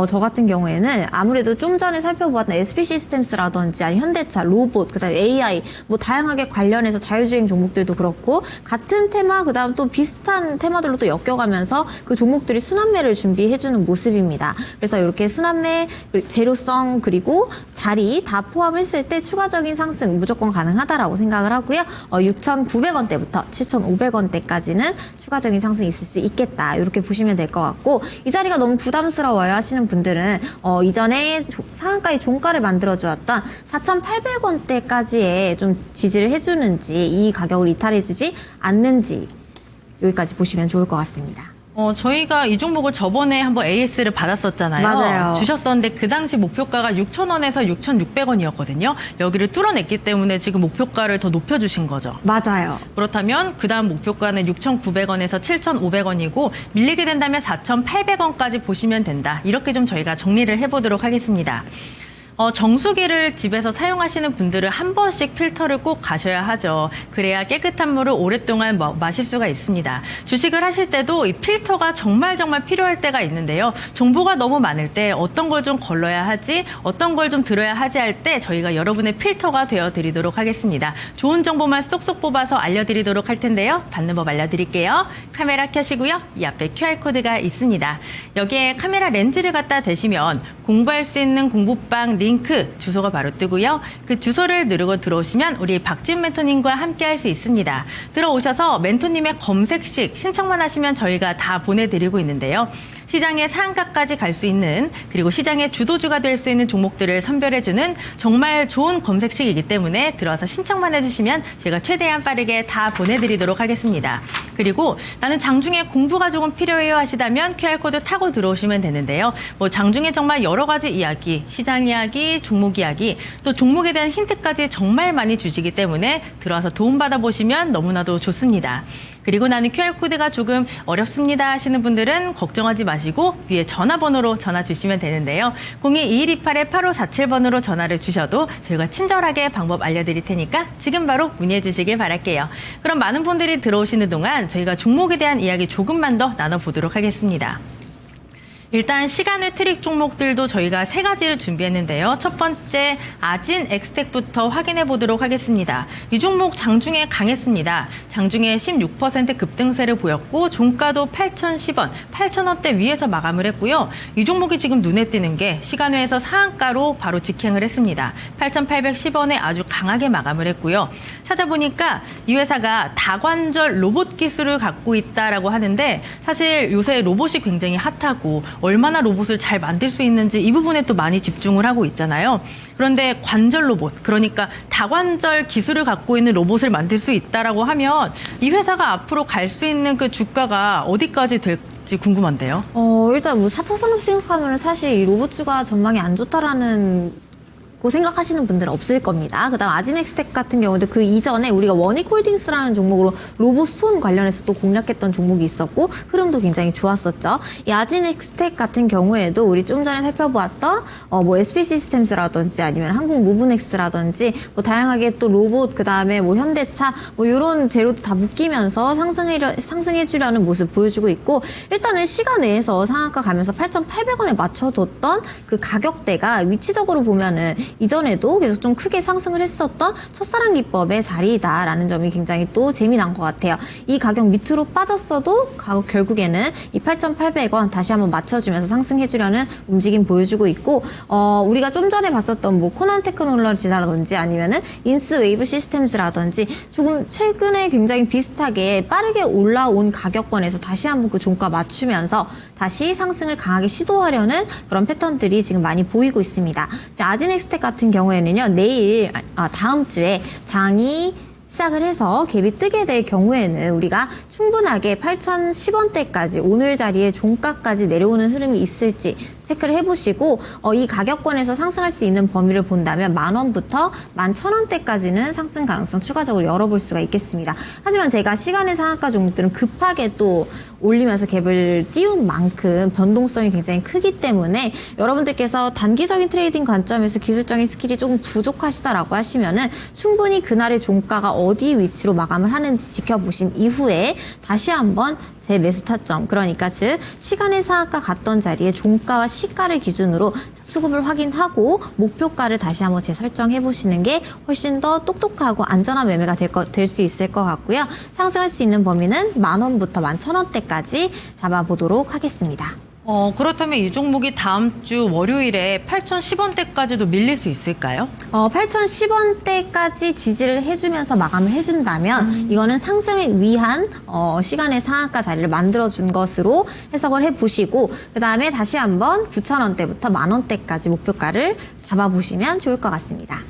저 같은 경우에는 아무래도 좀 전에 살펴보았던 SP 시스템스라든지 아니 현대차, 로봇, 그다음 AI 뭐 다양하게 관련해서 자율주행 종목들도 그렇고 같은 테마 그다음 또 비슷한 테마들로 또 엮여가면서 그 종목들이 순환매를 준비해주는 모습입니다. 그래서 이렇게 순환매, 재료성 그리고 자리 다 포함했을 때 추가적인 상승 무조건 가능하다라고 생각을 하고요. 6,900원대부터 7,500원대까지는 추가적인 상승이 있을 수 있겠다. 이렇게 보시면 될 것 같고 이 자리가 너무 부담스러워요 하시는 분들은 이전에 상한가의 종가를 만들어주었던 4,800원대까지의 좀 지지를 해주는지 이 가격을 이탈해주지 않는지 여기까지 보시면 좋을 것 같습니다. 저희가 이 종목을 저번에 한번 AS를 받았었잖아요. 맞아요. 주셨었는데 그 당시 목표가가 6,000원에서 6,600원이었거든요. 여기를 뚫어냈기 때문에 지금 목표가를 더 높여주신 거죠. 맞아요. 그렇다면 그 다음 목표가는 6,900원에서 7,500원이고 밀리게 된다면 4,800원까지 보시면 된다. 이렇게 좀 저희가 정리를 해보도록 하겠습니다. 정수기를 집에서 사용하시는 분들은 한 번씩 필터를 꼭 가셔야 하죠. 그래야 깨끗한 물을 오랫동안 마실 수가 있습니다. 주식을 하실 때도 이 필터가 정말 필요할 때가 있는데요. 정보가 너무 많을 때 어떤 걸 좀 걸러야 하지, 어떤 걸 좀 들어야 하지 할 때 저희가 여러분의 필터가 되어드리도록 하겠습니다. 좋은 정보만 쏙쏙 뽑아서 알려드리도록 할 텐데요. 받는 법 알려드릴게요. 카메라 켜시고요. 이 앞에 QR코드가 있습니다. 여기에 카메라 렌즈를 갖다 대시면 공부할 수 있는 공부방 링크 주소가 바로 뜨고요. 그 주소를 누르고 들어오시면 우리 박지훈 멘토님과 함께 할 수 있습니다. 들어오셔서 멘토님의 검색식 신청만 하시면 저희가 다 보내드리고 있는데요. 시장의 상한가까지 갈 수 있는 그리고 시장의 주도주가 될 수 있는 종목들을 선별해주는 정말 좋은 검색식이기 때문에 들어와서 신청만 해주시면 제가 최대한 빠르게 다 보내드리도록 하겠습니다. 그리고 나는 장중에 공부가 조금 필요해요 하시다면 QR코드 타고 들어오시면 되는데요. 뭐 장중에 정말 여러 가지 이야기, 시장 이야기, 종목 이야기, 또 종목에 대한 힌트까지 정말 많이 주시기 때문에 들어와서 도움받아 보시면 너무나도 좋습니다. 그리고 나는 QR코드가 조금 어렵습니다 하시는 분들은 걱정하지 마시고 위에 전화번호로 전화 주시면 되는데요. 02-2128-8547번으로 전화를 주셔도 저희가 친절하게 방법 알려드릴 테니까 지금 바로 문의해 주시길 바랄게요. 그럼 많은 분들이 들어오시는 동안 저희가 종목에 대한 이야기 조금만 더 나눠보도록 하겠습니다. 일단 시간의 트릭 종목들도 저희가 세 가지를 준비했는데요. 첫 번째 아진 엑스텍부터 확인해 보도록 하겠습니다. 이 종목 장중에 강했습니다. 장중에 16% 급등세를 보였고 종가도 8,010원, 8,000원대 위에서 마감을 했고요. 이 종목이 지금 눈에 띄는 게 시간외에서 상한가로 바로 직행을 했습니다. 8,810원에 아주 강하게 마감을 했고요. 찾아보니까 이 회사가 다관절 로봇 기술을 갖고 있다라고 하는데 사실 요새 로봇이 굉장히 핫하고 얼마나 로봇을 잘 만들 수 있는지 이 부분에 또 많이 집중을 하고 있잖아요. 그런데 관절 로봇, 그러니까 다관절 기술을 갖고 있는 로봇을 만들 수 있다라고 하면 이 회사가 앞으로 갈 수 있는 그 주가가 어디까지 될지 궁금한데요. 일단 뭐 4차 산업 생각하면 사실 이 로봇주가 전망이 안 좋다라는 고 생각하시는 분들은 없을 겁니다. 그다음 아지넥스텍 같은 경우도 그 이전에 우리가 원익홀딩스라는 종목으로 로봇 손 관련해서 또 공략했던 종목이 있었고 흐름도 굉장히 좋았었죠. 이 아지넥스텍 같은 경우에도 우리 좀 전에 살펴보았던 뭐 SP 시스템스라든지 아니면 한국 무브넥스라든지 뭐 다양하게 또 로봇 그다음에 뭐 현대차 뭐 이런 재료도 다 묶이면서 상승해 주려는 모습 보여주고 있고 일단은 시간 내에서 상한가 가면서 8,800원에 맞춰뒀던 그 가격대가 위치적으로 보면은 이전에도 계속 좀 크게 상승을 했었던 첫사랑 기법의 자리다라는 점이 굉장히 또 재미난 것 같아요. 이 가격 밑으로 빠졌어도 결국에는 이 8,800원 다시 한번 맞춰주면서 상승해주려는 움직임 보여주고 있고 우리가 좀 전에 봤었던 뭐 코난 테크놀로지라든지 아니면은 인스 웨이브 시스템즈라든지 조금 최근에 굉장히 비슷하게 빠르게 올라온 가격권에서 다시 한번 그 종가 맞추면서 다시 상승을 강하게 시도하려는 그런 패턴들이 지금 많이 보이고 있습니다. 아지넥스텍 같은 경우에는요, 다음 주에 장이 시작을 해서 갭이 뜨게 될 경우에는 우리가 충분하게 8,010원대까지 오늘 자리에 종가까지 내려오는 흐름이 있을지 체크를 해보시고 이 가격권에서 상승할 수 있는 범위를 본다면 10,000원부터 11,000원대까지는 상승 가능성 추가적으로 열어볼 수가 있겠습니다. 하지만 제가 시간의 상한가 종목들은 급하게 또 올리면서 갭을 띄운 만큼 변동성이 굉장히 크기 때문에 여러분들께서 단기적인 트레이딩 관점에서 기술적인 스킬이 조금 부족하시다라고 하시면은 충분히 그날의 종가가 어디 위치로 마감을 하는지 지켜보신 이후에 다시 한번 제 매수 타점, 그러니까 즉 시간의 상한가 갔던 자리에 종가와 시가를 기준으로 수급을 확인하고 목표가를 다시 한번 재설정해 보시는 게 훨씬 더 똑똑하고 안전한 매매가 될 수 있을 것 같고요. 상승할 수 있는 범위는 10,000원부터 11,000원대까지 잡아보도록 하겠습니다. 그렇다면 이 종목이 다음 주 월요일에 8,010원대까지도 밀릴 수 있을까요? 8,010원대까지 지지를 해주면서 마감을 해준다면 이거는 상승을 위한 시간의 상한가 자리를 만들어준 것으로 해석을 해보시고 그 다음에 다시 한번 9,000원대부터 10,000원대까지 목표가를 잡아보시면 좋을 것 같습니다.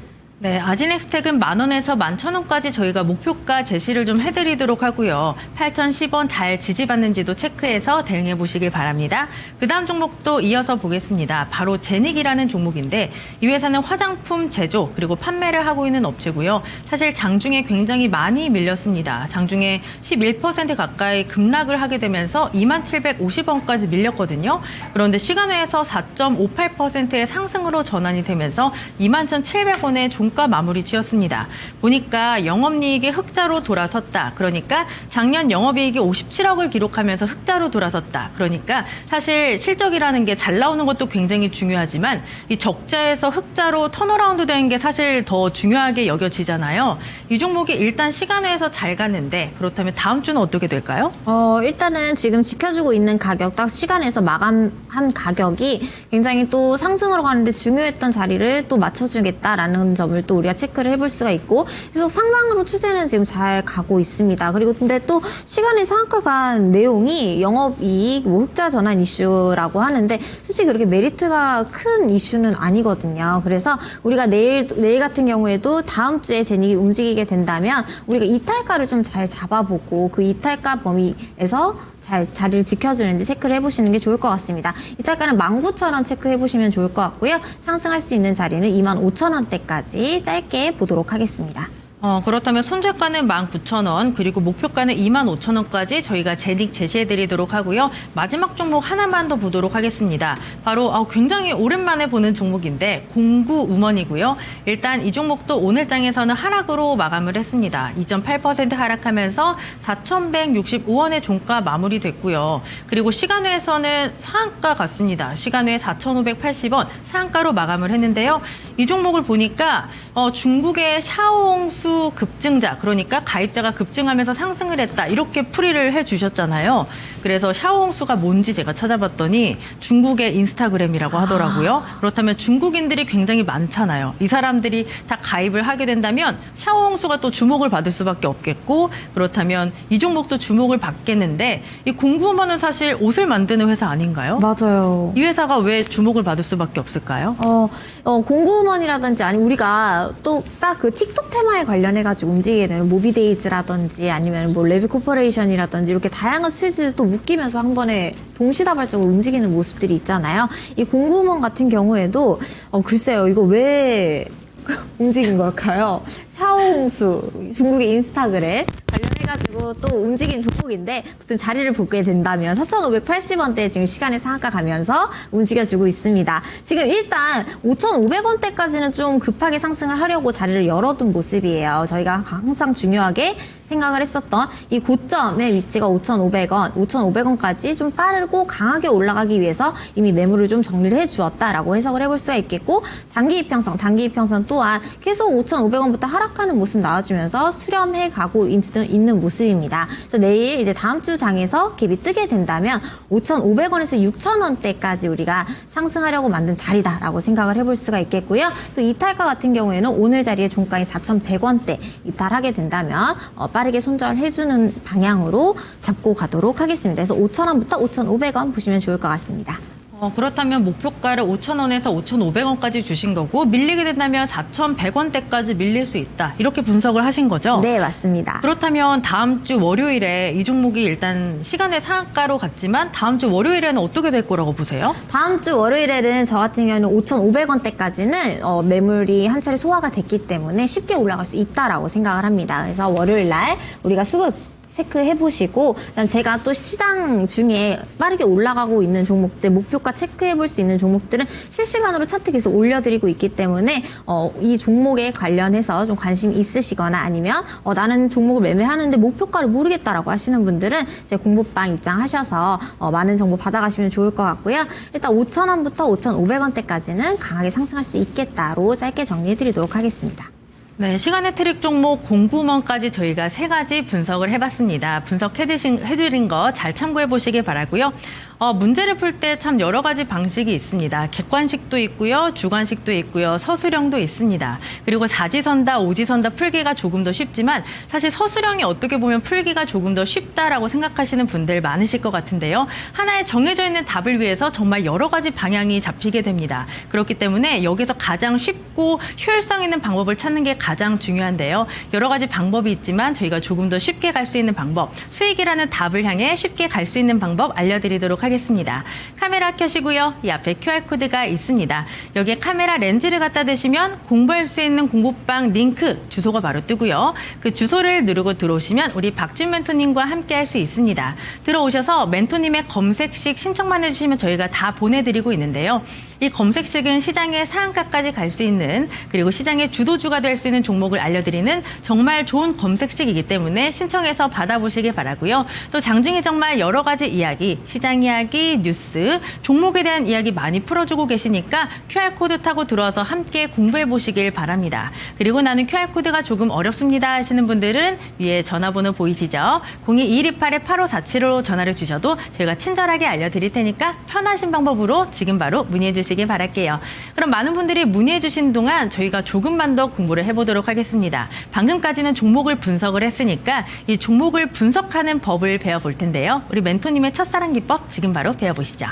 네, 아지넥스텍은 10,000원에서 11,000원까지 저희가 목표가 제시를 좀 해드리도록 하고요. 8,010원 잘 지지받는지도 체크해서 대응해 보시길 바랍니다. 그 다음 종목도 이어서 보겠습니다. 바로 제닉이라는 종목인데 이 회사는 화장품 제조 그리고 판매를 하고 있는 업체고요. 사실 장중에 굉장히 많이 밀렸습니다. 장중에 11% 가까이 급락을 하게 되면서 2750원까지 밀렸거든요. 그런데 시간외에서 4.58%의 상승으로 전환이 되면서 21,700원의 종가 마무리 지었습니다. 보니까 영업이익이 흑자로 돌아섰다. 그러니까 작년 영업이익이 57억을 기록하면서 흑자로 돌아섰다. 그러니까 사실 실적이라는 게 잘 나오는 것도 굉장히 중요하지만 이 적자에서 흑자로 턴어라운드 되는 게 사실 더 중요하게 여겨지잖아요. 이 종목이 일단 시간외에서 잘 갔는데 그렇다면 다음 주는 어떻게 될까요? 일단은 지금 지켜주고 있는 가격, 딱 시간에서 마감한 가격이 굉장히 또 상승으로 가는데 중요했던 자리를 또 맞춰주겠다라는 점을 또 우리가 체크를 해볼 수가 있고 계속 상방으로 추세는 지금 잘 가고 있습니다. 그리고 근데 또 시간의 상한가 간 내용이 영업이익, 뭐 흑자 전환 이슈라고 하는데 솔직히 그렇게 메리트가 큰 이슈는 아니거든요. 그래서 우리가 내일 같은 경우에도 다음 주에 제닉이 움직이게 된다면 우리가 이탈가를 좀 잘 잡아보고 그 이탈가 범위에서 잘 자리를 지켜주는지 체크를 해보시는 게 좋을 것 같습니다. 이탈가는 19,000원 체크해보시면 좋을 것 같고요. 상승할 수 있는 자리는 25,000원대까지 짧게 보도록 하겠습니다. 그렇다면 손절가는 19,000원 그리고 목표가는 25,000원까지 저희가 제닉 제시해드리도록 하고요. 마지막 종목 하나만 더 보도록 하겠습니다. 바로 굉장히 오랜만에 보는 종목인데 공구우먼이고요. 일단 이 종목도 오늘 장에서는 하락으로 마감을 했습니다. 2.8% 하락하면서 4,165원의 종가 마무리됐고요. 그리고 시간외에서는 상한가 같습니다. 시간외 4,580원 상한가로 마감을 했는데요. 이 종목을 보니까 중국의 샤오홍수 매수 급증자, 그러니까 가입자가 급증하면서 상승을 했다, 이렇게 풀이를 해주셨잖아요. 그래서 샤오홍수가 뭔지 제가 찾아봤더니 중국의 인스타그램이라고 하더라고요. 그렇다면 중국인들이 굉장히 많잖아요. 이 사람들이 다 가입을 하게 된다면 샤오홍수가 또 주목을 받을 수밖에 없겠고, 그렇다면 이 종목도 주목을 받겠는데, 이 공구먼은 사실 옷을 만드는 회사 아닌가요? 맞아요. 이 회사가 왜 주목을 받을 수밖에 없을까요? 공구먼이라든지 아니 우리가 또 딱 그 틱톡 테마에 관련해가지고 움직이게 되는 모비데이즈라든지 아니면 뭐 레비 코퍼레이션이라든지 이렇게 다양한 수혜주들 또 묶이면서 한 번에 동시다발적으로 움직이는 모습들이 있잖아요. 이 공구먼 같은 경우에도 글쎄요, 이거 왜 움직인 걸까요? 샤오홍수, 중국의 인스타그램 관련해가지고 또 움직인 종목인데, 아무튼 자리를 보게 된다면 4,580원대 지금 시간의 상한가 가면서 움직여주고 있습니다. 지금 일단 5,500원대까지는 좀 급하게 상승을 하려고 자리를 열어둔 모습이에요. 저희가 항상 중요하게 생각을 했었던 이 고점의 위치가 5,500원, 5,500원까지 좀 빠르고 강하게 올라가기 위해서 이미 매물을 좀 정리를 해주었다라고 해석을 해볼 수가 있겠고, 장기 이평선, 단기 이평선 또한 계속 5,500원부터 하락하는 모습 나와주면서 수렴해 가고 있는 모습입니다. 그래서 내일 이제 다음 주 장에서 갭이 뜨게 된다면 5,500원에서 6,000원대까지 우리가 상승하려고 만든 자리다라고 생각을 해볼 수가 있겠고요. 또 이탈가 같은 경우에는 오늘 자리에 종가인 4,100원대 이탈하게 된다면 빠르게 손절해주는 방향으로 잡고 가도록 하겠습니다. 그래서 5,000원부터 5,500원 보시면 좋을 것 같습니다. 그렇다면 목표가를 5,000원에서 5,500원까지 주신 거고, 밀리게 된다면 4,100원대까지 밀릴 수 있다, 이렇게 분석을 하신 거죠? 네, 맞습니다. 그렇다면 다음 주 월요일에 이 종목이 일단 시간의 상한가로 갔지만 다음 주 월요일에는 어떻게 될 거라고 보세요? 다음 주 월요일에는 저 같은 경우는 5,500원대까지는 매물이 한 차례 소화가 됐기 때문에 쉽게 올라갈 수 있다라고 생각을 합니다. 그래서 월요일 날 우리가 수급 체크해 보시고, 그다음 제가 또 시장 중에 빠르게 올라가고 있는 종목들, 목표가 체크해 볼 수 있는 종목들은 실시간으로 차트 계속 올려드리고 있기 때문에 이 종목에 관련해서 좀 관심 있으시거나 아니면 나는 종목을 매매하는데 목표가를 모르겠다라고 하시는 분들은 제 공부방 입장하셔서 많은 정보 받아가시면 좋을 것 같고요. 일단 5,000원부터 5,500원대까지는 강하게 상승할 수 있겠다로 짧게 정리해 드리도록 하겠습니다. 네, 시간의 트릭 종목 공구먼까지 저희가 3가지 분석을 해봤습니다. 분석해드린 거 잘 참고해 보시길 바라고요. 문제를 풀 때 참 여러 가지 방식이 있습니다. 객관식도 있고요, 주관식도 있고요, 서술형도 있습니다. 그리고 사지선다, 오지선다 풀기가 조금 더 쉽지만 사실 서술형이 어떻게 보면 풀기가 조금 더 쉽다라고 생각하시는 분들 많으실 것 같은데요. 하나의 정해져 있는 답을 위해서 정말 여러 가지 방향이 잡히게 됩니다. 그렇기 때문에 여기서 가장 쉽고 효율성 있는 방법을 찾는 게 가장 중요한데요. 여러 가지 방법이 있지만 저희가 조금 더 쉽게 갈 수 있는 방법, 수익이라는 답을 향해 쉽게 갈 수 있는 방법 알려드리도록 하겠습니다. 카메라 켜시고요. 이 앞에 QR코드가 있습니다. 여기에 카메라 렌즈를 갖다 대시면 공부할 수 있는 공부방 링크 주소가 바로 뜨고요. 그 주소를 누르고 들어오시면 우리 박진 멘토님과 함께 할 수 있습니다. 들어오셔서 멘토님의 검색식 신청만 해주시면 저희가 다 보내드리고 있는데요. 이 검색식은 시장의 상한가까지 갈 수 있는, 그리고 시장의 주도주가 될 수 있는 종목을 알려드리는 정말 좋은 검색식이기 때문에 신청해서 받아보시길 바라고요. 또 장중에 정말 여러 가지 이야기, 시장 이야기, 뉴스, 종목에 대한 이야기 많이 풀어주고 계시니까 QR코드 타고 들어와서 함께 공부해 보시길 바랍니다. 그리고 나는 QR코드가 조금 어렵습니다 하시는 분들은 위에 전화번호 보이시죠? 02-2128-8547로 전화를 주셔도 저희가 친절하게 알려드릴 테니까 편하신 방법으로 지금 바로 문의해 주시길 바랄게요. 그럼 많은 분들이 문의해 주신 동안 저희가 조금만 더 공부를 해보도록 하겠습니다. 방금까지는 종목을 분석을 했으니까 이 종목을 분석하는 법을 배워볼 텐데요. 우리 멘토님의 첫사랑 기법 지금 바로 배워보시죠.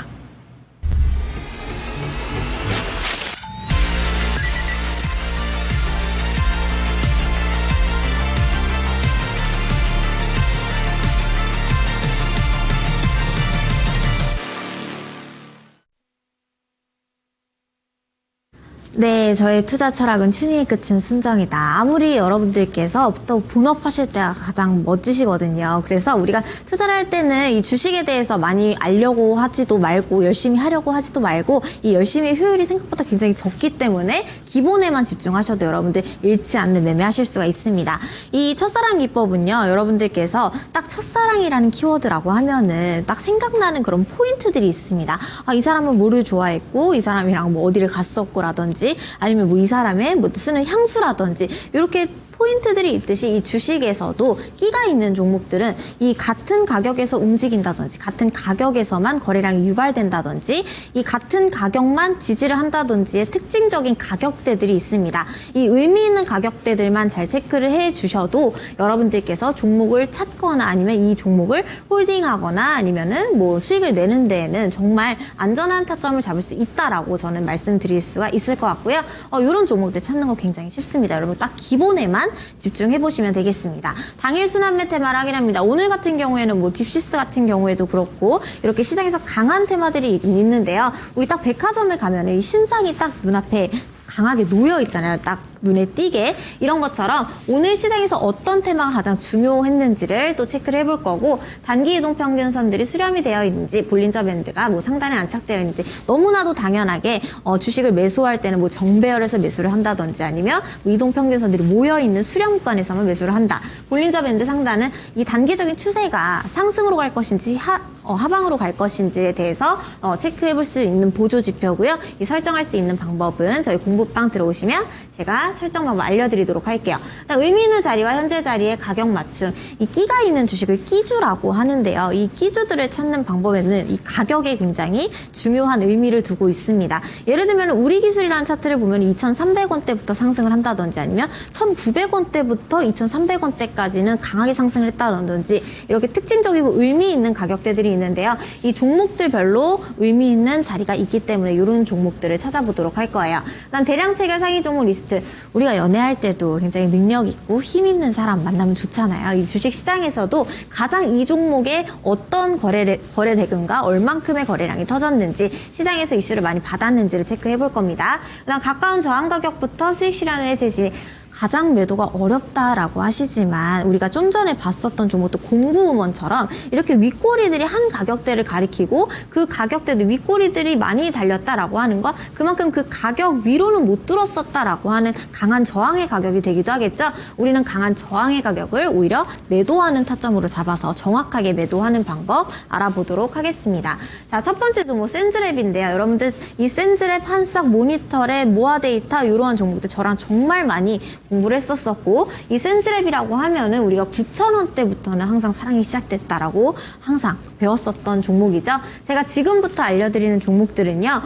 네, 저의 투자 철학은 튜닝의 끝은 순정이다. 아무리 여러분들께서 또 본업하실 때가 가장 멋지시거든요. 그래서 우리가 투자를 할 때는 이 주식에 대해서 많이 알려고 하지도 말고, 열심히 하려고 하지도 말고, 이 열심히의 효율이 생각보다 굉장히 적기 때문에 기본에만 집중하셔도 여러분들 잃지 않는 매매하실 수가 있습니다. 이 첫사랑 기법은요, 여러분들께서 딱 첫사랑이라는 키워드라고 하면은 딱 생각나는 그런 포인트들이 있습니다. 이 사람은 뭐를 좋아했고, 이 사람이랑 뭐 어디를 갔었고 라든지, 아니면 뭐 이 사람의 뭐 쓰는 향수라든지, 이렇게 포인트들이 있듯이 이 주식에서도 끼가 있는 종목들은 이 같은 가격에서 움직인다든지 같은 가격에서만 거래량이 유발된다든지 이 같은 가격만 지지를 한다든지의 특징적인 가격대들이 있습니다. 이 의미 있는 가격대들만 잘 체크를 해 주셔도 여러분들께서 종목을 찾거나 아니면 이 종목을 홀딩하거나 아니면은 뭐 수익을 내는 데에는 정말 안전한 타점을 잡을 수 있다라고 저는 말씀드릴 수가 있을 것 같고요. 이런 종목들 찾는 거 굉장히 쉽습니다. 여러분 딱 기본에만 집중해 보시면 되겠습니다. 당일 순환매 테마를 확인합니다. 오늘 같은 경우에는 뭐 딥시스 같은 경우에도 그렇고 이렇게 시장에서 강한 테마들이 있는데요. 우리 딱 백화점에 가면 이 신상이 딱 눈앞에 강하게 놓여 있잖아요. 딱 눈에 띄게. 이런 것처럼 오늘 시장에서 어떤 테마가 가장 중요했는지를 또 체크를 해볼 거고, 단기 이동 평균선들이 수렴이 되어 있는지, 볼린저 밴드가 뭐 상단에 안착되어 있는지, 너무나도 당연하게 주식을 매수할 때는 뭐 정배열에서 매수를 한다든지 아니면 뭐 이동 평균선들이 모여 있는 수렴 구간에서만 매수를 한다. 볼린저 밴드 상단은 이 단기적인 추세가 상승으로 갈 것인지 하방으로 갈 것인지에 대해서 체크해 볼 수 있는 보조 지표고요. 이 설정할 수 있는 방법은 저희 공부방 들어오시면 제가 설정 방법 알려드리도록 할게요. 의미 있는 자리와 현재 자리의 가격 맞춤, 이 끼가 있는 주식을 끼주라고 하는데요. 이 끼주들을 찾는 방법에는 이 가격에 굉장히 중요한 의미를 두고 있습니다. 예를 들면 우리 기술이라는 차트를 보면 2,300원대부터 상승을 한다든지 아니면 1,900원대부터 2,300원대까지는 강하게 상승을 했다든지 이렇게 특징적이고 의미 있는 가격대들이 있는데요. 이 종목들별로 의미 있는 자리가 있기 때문에 이런 종목들을 찾아보도록 할 거예요. 그다음 대량 체결 상위 종목 리스트. 우리가 연애할 때도 굉장히 능력 있고 힘 있는 사람 만나면 좋잖아요. 이 주식 시장에서도 가장 이 종목에 어떤 거래 대금과 얼만큼의 거래량이 터졌는지, 시장에서 이슈를 많이 받았는지를 체크해 볼 겁니다. 그다음 가까운 저항 가격부터 수익 실현의 제시. 가장 매도가 어렵다라고 하시지만 우리가 좀 전에 봤었던 종목도 공구음원처럼 이렇게 윗꼬리들이 한 가격대를 가리키고 그 가격대들 윗꼬리들이 많이 달렸다라고 하는 것, 그만큼 그 가격 위로는 못 들었었다라고 하는 강한 저항의 가격이 되기도 하겠죠. 우리는 강한 저항의 가격을 오히려 매도하는 타점으로 잡아서 정확하게 매도하는 방법 알아보도록 하겠습니다. 자, 첫 번째 종목 센즈랩인데요. 여러분들 이 센즈랩, 한싹, 모니터랩, 모아 데이터 이러한 종목들 저랑 정말 많이 공부를 했었었고, 이 센즈랩이라고 하면은 우리가 9,000원대부터는 항상 사랑이 시작됐다라고 항상 배웠었던 종목이죠. 제가 지금부터 알려드리는 종목들은요,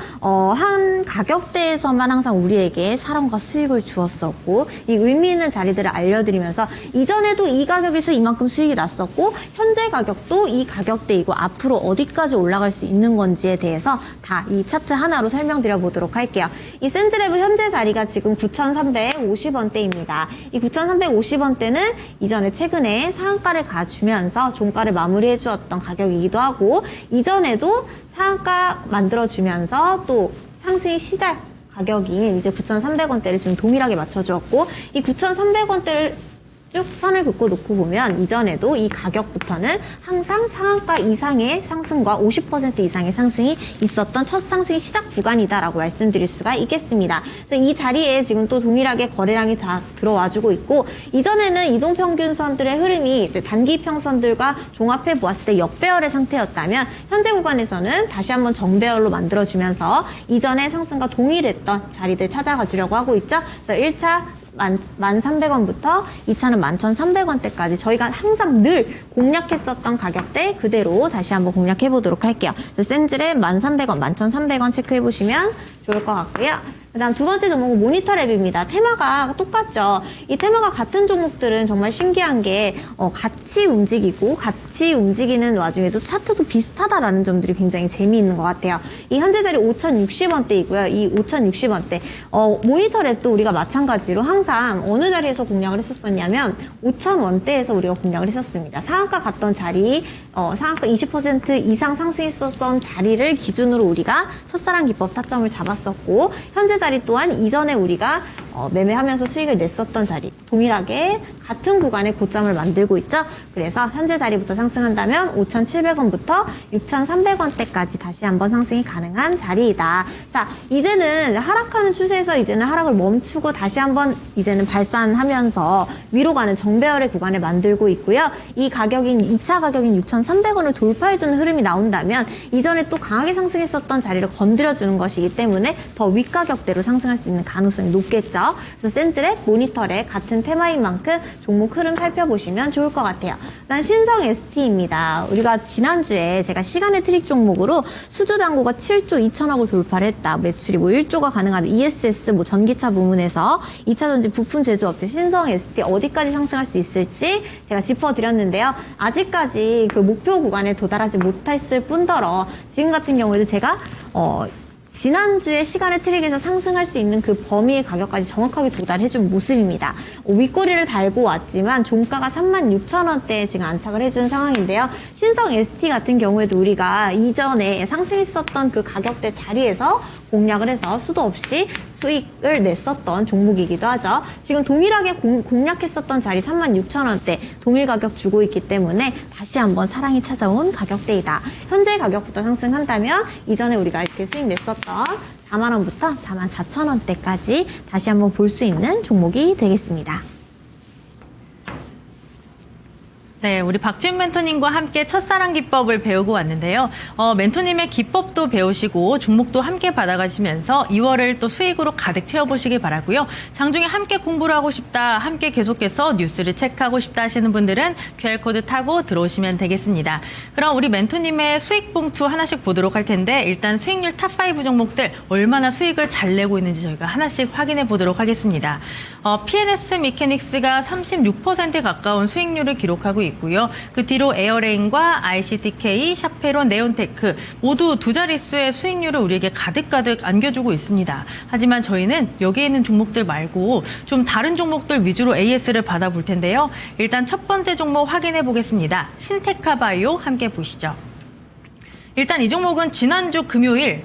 한 가격대에서만 항상 우리에게 사랑과 수익을 주었었고, 이 의미 있는 자리들을 알려드리면서 이전에도 이 가격에서 이만큼 수익이 났었고, 현재 가격도 이 가격대이고 앞으로 어디까지 올라갈 수 있는 건지에 대해서 다 이 차트 하나로 설명드려 보도록 할게요. 이 센즈랩의 현재 자리가 지금 9,350원대입니다. 이 9,350원대는 이전에 최근에 상한가를 가주면서 종가를 마무리해 주었던 가격이기도 하고, 이전에도 상한가 만들어주면서 또 상승의 시작 가격인 이제 9,300원대를 지금 동일하게 맞춰주었고, 이 9,300원대를 쭉 선을 긋고 놓고 보면 이전에도 이 가격부터는 항상 상한가 이상의 상승과 50% 이상의 상승이 있었던 첫 상승의 시작 구간이다라고 말씀드릴 수가 있겠습니다. 그래서 이 자리에 지금 또 동일하게 거래량이 다 들어와주고 있고, 이전에는 이동평균선들의 흐름이 단기평선들과 종합해 보았을 때 역배열의 상태였다면 현재 구간에서는 다시 한번 정배열로 만들어주면서 이전의 상승과 동일했던 자리들 찾아가 주려고 하고 있죠. 그래서 1차 1,300원부터 2차는 11,300원대까지 저희가 항상 늘 공략했었던 가격대 그대로 다시 한번 공략해 보도록 할게요. 센즈랩 1,300원, 11,300원 체크해 보시면 좋을 것 같고요. 그 다음 두 번째 종목은 모니터랩입니다. 테마가 똑같죠. 이 테마가 같은 종목들은 정말 신기한 게 같이 움직이고 같이 움직이는 와중에도 차트도 비슷하다라는 점들이 굉장히 재미있는 것 같아요. 이 현재 자리 5,060원대이고요. 이 5,060원대 모니터랩도 우리가 마찬가지로 항상 어느 자리에서 공략을 했었었냐면 5,000원대에서 우리가 공략을 했었습니다. 상한가 갔던 자리, 상한가 20% 이상 상승했었던 자리를 기준으로 우리가 첫사랑 기법 타점을 잡았었고, 현재 자리 또한 이전에 우리가 매매하면서 수익을 냈었던 자리 동일하게 같은 구간에 고점을 만들고 있죠. 그래서 현재 자리부터 상승한다면 5,700원부터 6,300원대까지 다시 한번 상승이 가능한 자리이다. 자, 이제는 하락하는 추세에서 이제는 하락을 멈추고 다시 한번 이제는 발산하면서 위로 가는 정배열의 구간을 만들고 있고요. 이 가격인 2차 가격인 6,300원을 돌파해주는 흐름이 나온다면 이전에 또 강하게 상승했었던 자리를 건드려주는 것이기 때문에 더 윗가격대로 상승할 수 있는 가능성이 높겠죠. 하죠. 그래서 센즈렉, 모니터렉 같은 테마인 만큼 종목 흐름 살펴보시면 좋을 것 같아요. 일단 신성 ST입니다. 우리가 지난주에 제가 시간의 트릭 종목으로 수주 잔고가 7조 2천억을 돌파를 했다. 매출이 뭐 1조가 가능한 ESS 뭐 전기차 부문에서 2차 전지 부품 제조업체 신성 ST 어디까지 상승할 수 있을지 제가 짚어드렸는데요. 아직까지 그 목표 구간에 도달하지 못했을 뿐더러 지금 같은 경우에도 제가 지난주에 시간의 트릭에서 상승할 수 있는 그 범위의 가격까지 정확하게 도달해준 모습입니다. 윗꼬리를 달고 왔지만 종가가 36,000원대에 지금 안착을 해준 상황인데요. 신성 ST 같은 경우에도 우리가 이전에 상승했었던 그 가격대 자리에서 공략을 해서 수도 없이 수익을 냈었던 종목이기도 하죠. 지금 동일하게 공략했었던 자리 36,000원대 동일 가격 주고 있기 때문에 다시 한번 사랑이 찾아온 가격대이다. 현재 가격부터 상승한다면 이전에 우리가 이렇게 수익 냈었던 4만원부터 44,000원대까지 다시 한번 볼 수 있는 종목이 되겠습니다. 네, 우리 박지훈 멘토님과 함께 첫사랑 기법을 배우고 왔는데요. 멘토님의 기법도 배우시고 종목도 함께 받아가시면서 2월을 또 수익으로 가득 채워보시길 바라고요. 장중에 함께 공부를 하고 싶다, 함께 계속해서 뉴스를 체크하고 싶다 하시는 분들은 QR코드 타고 들어오시면 되겠습니다. 그럼 우리 멘토님의 수익 봉투 하나씩 보도록 할 텐데 일단 수익률 탑5 종목들 얼마나 수익을 잘 내고 있는지 저희가 하나씩 확인해 보도록 하겠습니다. PNS 미케닉스가 36% 가까운 수익률을 기록하고 있고요. 그 뒤로 에어레인과 ICTK, 샤페론, 네온테크 모두 두 자릿수의 수익률을 우리에게 가득가득 안겨주고 있습니다. 하지만 저희는 여기에 있는 종목들 말고 좀 다른 종목들 위주로 AS를 받아볼 텐데요. 일단 첫 번째 종목 확인해 보겠습니다. 신테카바이오 함께 보시죠. 일단 이 종목은 지난주 금요일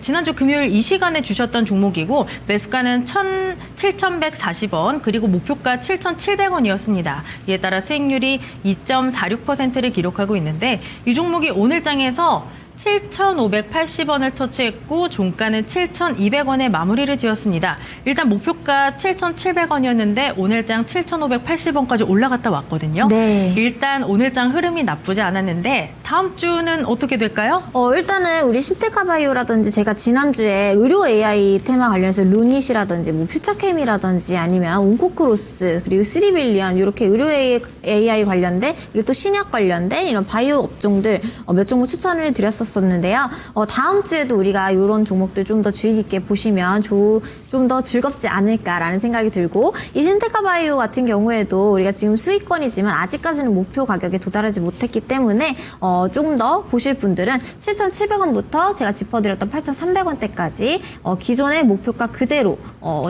이 시간에 주셨던 종목이고 매수가는 7,140원 그리고 목표가 7,700원이었습니다. 이에 따라 수익률이 2.46%를 기록하고 있는데 이 종목이 오늘 장에서 7,580원을 터치했고 종가는 7,200원에 마무리를 지었습니다. 일단 목표가 7,700원이었는데 오늘장 7,580원까지 올라갔다 왔거든요. 네. 일단 오늘장 흐름이 나쁘지 않았는데 다음 주는 어떻게 될까요? 일단은 우리 신테카바이오라든지 제가 지난주에 의료 AI 테마 관련해서 루닛이라든지 뭐 퓨처캠이라든지 아니면 온코크로스 그리고 3빌리언 이렇게 의료 AI 관련된 그리고 또 신약 관련된 이런 바이오 업종들 몇 종목 추천을 드렸었는데요. 다음 주에도 우리가 이런 종목들 좀 더 주의 깊게 보시면 좀 더 즐겁지 않을까라는 생각이 들고 이 신테카바이오 같은 경우에도 우리가 지금 수익권이지만 아직까지는 목표 가격에 도달하지 못했기 때문에 조금 더 보실 분들은 7,700원부터 제가 짚어드렸던 8,300원대까지 기존의 목표가 그대로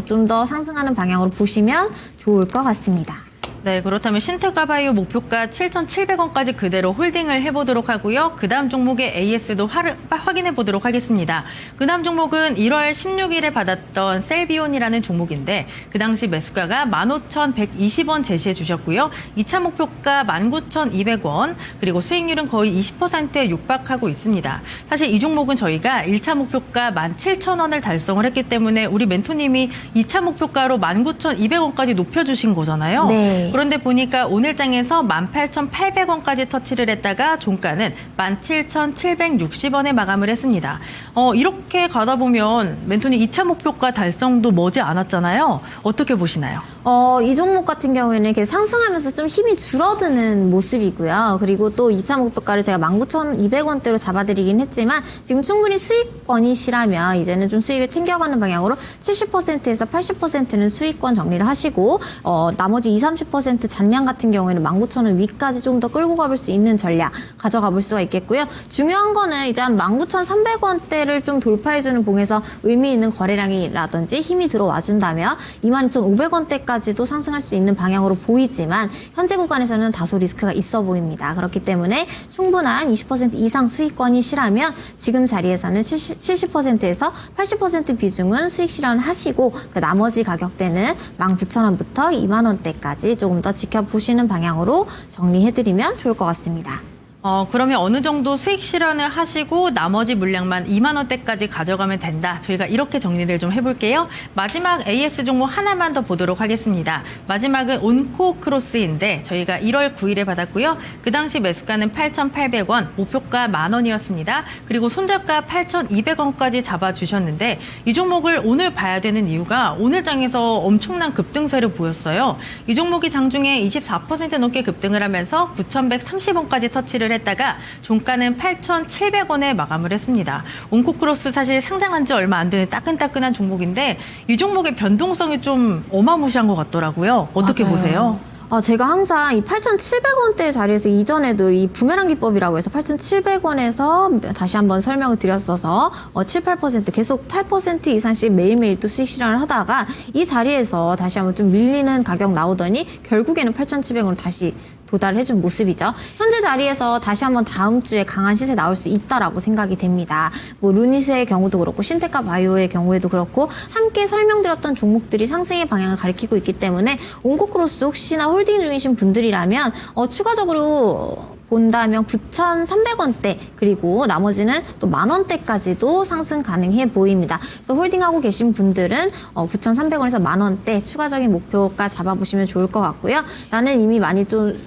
좀 더 상승하는 방향으로 보시면 좋을 것 같습니다. 네, 그렇다면 신테카바이오 목표가 7,700원까지 그대로 홀딩을 해보도록 하고요. 그 다음 종목의 AS도 확인해 보도록 하겠습니다. 그 다음 종목은 1월 16일에 받았던 셀비온이라는 종목인데 그 당시 매수가가 15,120원 제시해 주셨고요. 2차 목표가 19,200원 그리고 수익률은 거의 20%에 육박하고 있습니다. 사실 이 종목은 저희가 1차 목표가 17,000원을 달성을 했기 때문에 우리 멘토님이 2차 목표가로 19,200원까지 높여주신 거잖아요. 네. 그런데 보니까 오늘 장에서 18,800원까지 터치를 했다가 종가는 17,760원에 마감을 했습니다. 이렇게 가다 보면 멘토님 2차 목표가 달성도 머지 않았잖아요. 어떻게 보시나요? 이 종목 같은 경우에는 이렇게 상승하면서 좀 힘이 줄어드는 모습이고요. 그리고 또 2차 목표가를 제가 19,200원대로 잡아드리긴 했지만 지금 충분히 수익권이시라면 이제는 좀 수익을 챙겨가는 방향으로 70%에서 80%는 수익권 정리를 하시고 나머지 20-30% 잔량 같은 경우에는 19,000원 위까지 좀 더 끌고 가볼 수 있는 전략 가져가 볼 수가 있겠고요. 중요한 거는 이제 한 19,300원대를 좀 돌파해주는 봉에서 의미 있는 거래량이라든지 힘이 들어와 준다면 22,500원대까지도 상승할 수 있는 방향으로 보이지만 현재 구간에서는 다소 리스크가 있어 보입니다. 그렇기 때문에 충분한 20% 이상 수익권이시라면 지금 자리에서는 70%에서 80% 비중은 수익 실현하시고 그 나머지 가격대는 19,000원부터 20,000원대까지 조금 더 지켜보시는 방향으로 정리해드리면 좋을 것 같습니다. 그러면 어느 정도 수익 실현을 하시고 나머지 물량만 2만 원대까지 가져가면 된다. 저희가 이렇게 정리를 좀 해볼게요. 마지막 AS 종목 하나만 더 보도록 하겠습니다. 마지막은 온코크로스인데 저희가 1월 9일에 받았고요. 그 당시 매수가는 8,800원, 목표가 10,000원이었습니다. 그리고 손절가 8,200원까지 잡아주셨는데 이 종목을 오늘 봐야 되는 이유가 오늘 장에서 엄청난 급등세를 보였어요. 이 종목이 장중에 24% 넘게 급등을 하면서 9,130원까지 터치를 했다가 종가는 8,700원에 마감을 했습니다. 온코크로스 사실 상장한 지 얼마 안 되는 따끈따끈한 종목인데 이 종목의 변동성이 좀 어마무시한 것 같더라고요. 어떻게 맞아요. 보세요? 제가 항상 이 8,700원대 자리에서 이전에도 이 부메랑 기법이라고 해서 8,700원에서 다시 한번 설명을 드렸어서 7, 8% 계속 8% 이상씩 매일매일 또 수익 실현을 하다가 이 자리에서 다시 한번 좀 밀리는 가격 나오더니 결국에는 8,700원으로 다시 도달해준 모습이죠. 현재 자리에서 다시 한번 다음 주에 강한 시세 나올 수 있다라고 생각이 됩니다. 뭐 루닛의 경우도 그렇고 신테카 바이오의 경우에도 그렇고 함께 설명드렸던 종목들이 상승의 방향을 가리키고 있기 때문에 온코크로스 혹시나 홀딩 중이신 분들이라면 추가적으로 본다면 9,300원대 그리고 나머지는 또 10,000원대까지도 상승 가능해 보입니다. 그래서 홀딩하고 계신 분들은 9,300원에서 10,000원대 추가적인 목표가 잡아보시면 좋을 것 같고요. 나는 이미 많이 좀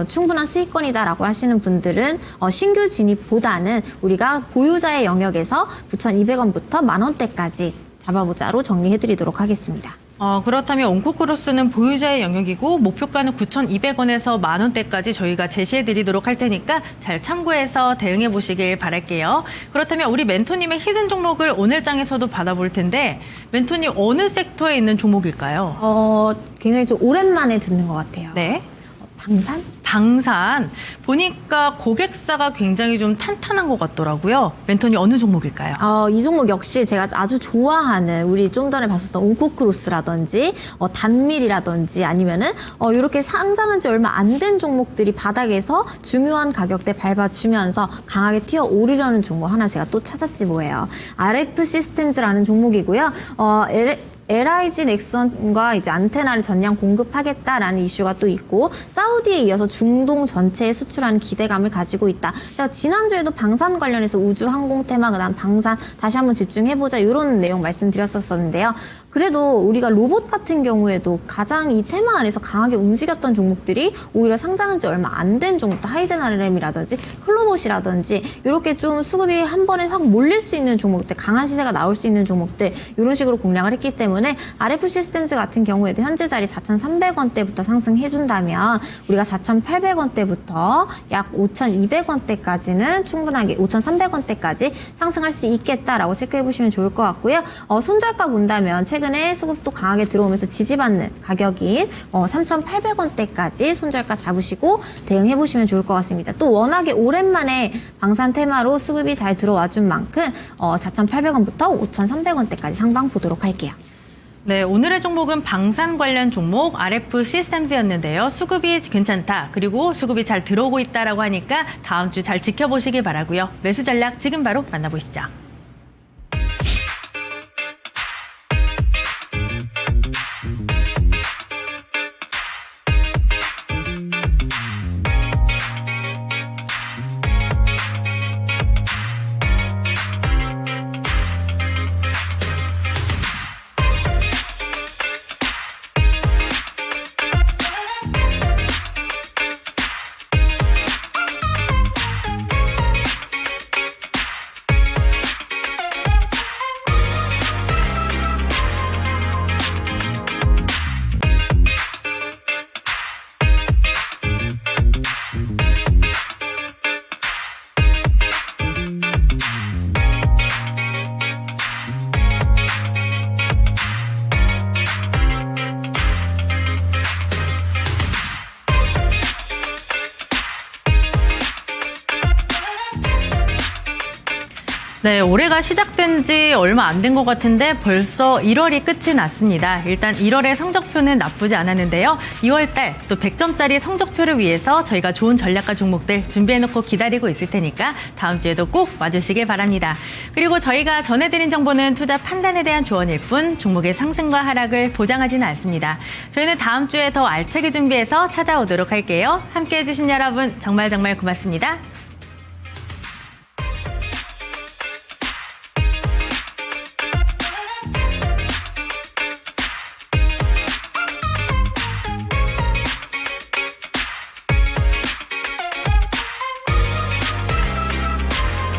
충분한 수익권이다라고 하시는 분들은 신규 진입보다는 우리가 보유자의 영역에서 9,200원부터 10,000원대까지 잡아보자로 정리해드리도록 하겠습니다. 그렇다면 온코크로스는 보유자의 영역이고 목표가는 9,200원에서 10,000원대까지 저희가 제시해드리도록 할 테니까 잘 참고해서 대응해 보시길 바랄게요. 그렇다면 우리 멘토님의 히든 종목을 오늘 장에서도 받아볼 텐데 멘토님 어느 섹터에 있는 종목일까요? 굉장히 좀 오랜만에 듣는 것 같아요. 네. 방산? 방산. 보니까 고객사가 굉장히 좀 탄탄한 것 같더라고요. 멘토님 어느 종목일까요? 이 종목 역시 제가 아주 좋아하는 우리 좀 전에 봤었던 온코크로스라든지 단밀이라든지 아니면은 이렇게 상장한 지 얼마 안 된 종목들이 바닥에서 중요한 가격대 밟아주면서 강하게 튀어오르려는 종목 하나 제가 또 찾았지 뭐예요. RF 시스템즈라는 종목이고요. LIG 넥슨과 이제 안테나를 전량 공급하겠다라는 이슈가 또 있고 사우디에 이어서 중동 전체에 수출하는 기대감을 가지고 있다. 제가 지난주에도 방산 관련해서 우주 항공 테마 그다음 방산 다시 한번 집중해보자 이런 내용 말씀드렸었는데요. 그래도 우리가 로봇 같은 경우에도 가장 이 테마 안에서 강하게 움직였던 종목들이 오히려 상장한 지 얼마 안 된 종목들 하이젠RM이라든지 클로봇이라든지 이렇게 좀 수급이 한 번에 확 몰릴 수 있는 종목들 강한 시세가 나올 수 있는 종목들 이런 식으로 공략을 했기 때문에 RF 시스템즈 같은 경우에도 현재 자리 4,300원대부터 상승해준다면 우리가 4,800원대부터 약 5,200원대까지는 충분하게 5,300원대까지 상승할 수 있겠다라고 체크해보시면 좋을 것 같고요. 손절가 본다면 최근에 수급도 강하게 들어오면서 지지받는 가격인 3,800원대까지 손절가 잡으시고 대응해보시면 좋을 것 같습니다. 또 워낙에 오랜만에 방산 테마로 수급이 잘 들어와준 만큼 4,800원부터 5,300원대까지 상방 보도록 할게요. 네, 오늘의 종목은 방산 관련 종목 RF 시스템즈였는데요. 수급이 괜찮다. 그리고 수급이 잘 들어오고 있다라고 하니까 다음 주 잘 지켜보시길 바라고요. 매수 전략 지금 바로 만나보시죠. 네, 올해가 시작된 지 얼마 안 된 것 같은데 벌써 1월이 끝이 났습니다. 일단 1월의 성적표는 나쁘지 않았는데요. 2월달 또 100점짜리 성적표를 위해서 저희가 좋은 전략과 종목들 준비해놓고 기다리고 있을 테니까 다음 주에도 꼭 와주시길 바랍니다. 그리고 저희가 전해드린 정보는 투자 판단에 대한 조언일 뿐 종목의 상승과 하락을 보장하지는 않습니다. 저희는 다음 주에 더 알차게 준비해서 찾아오도록 할게요. 함께해 주신 여러분 정말 고맙습니다.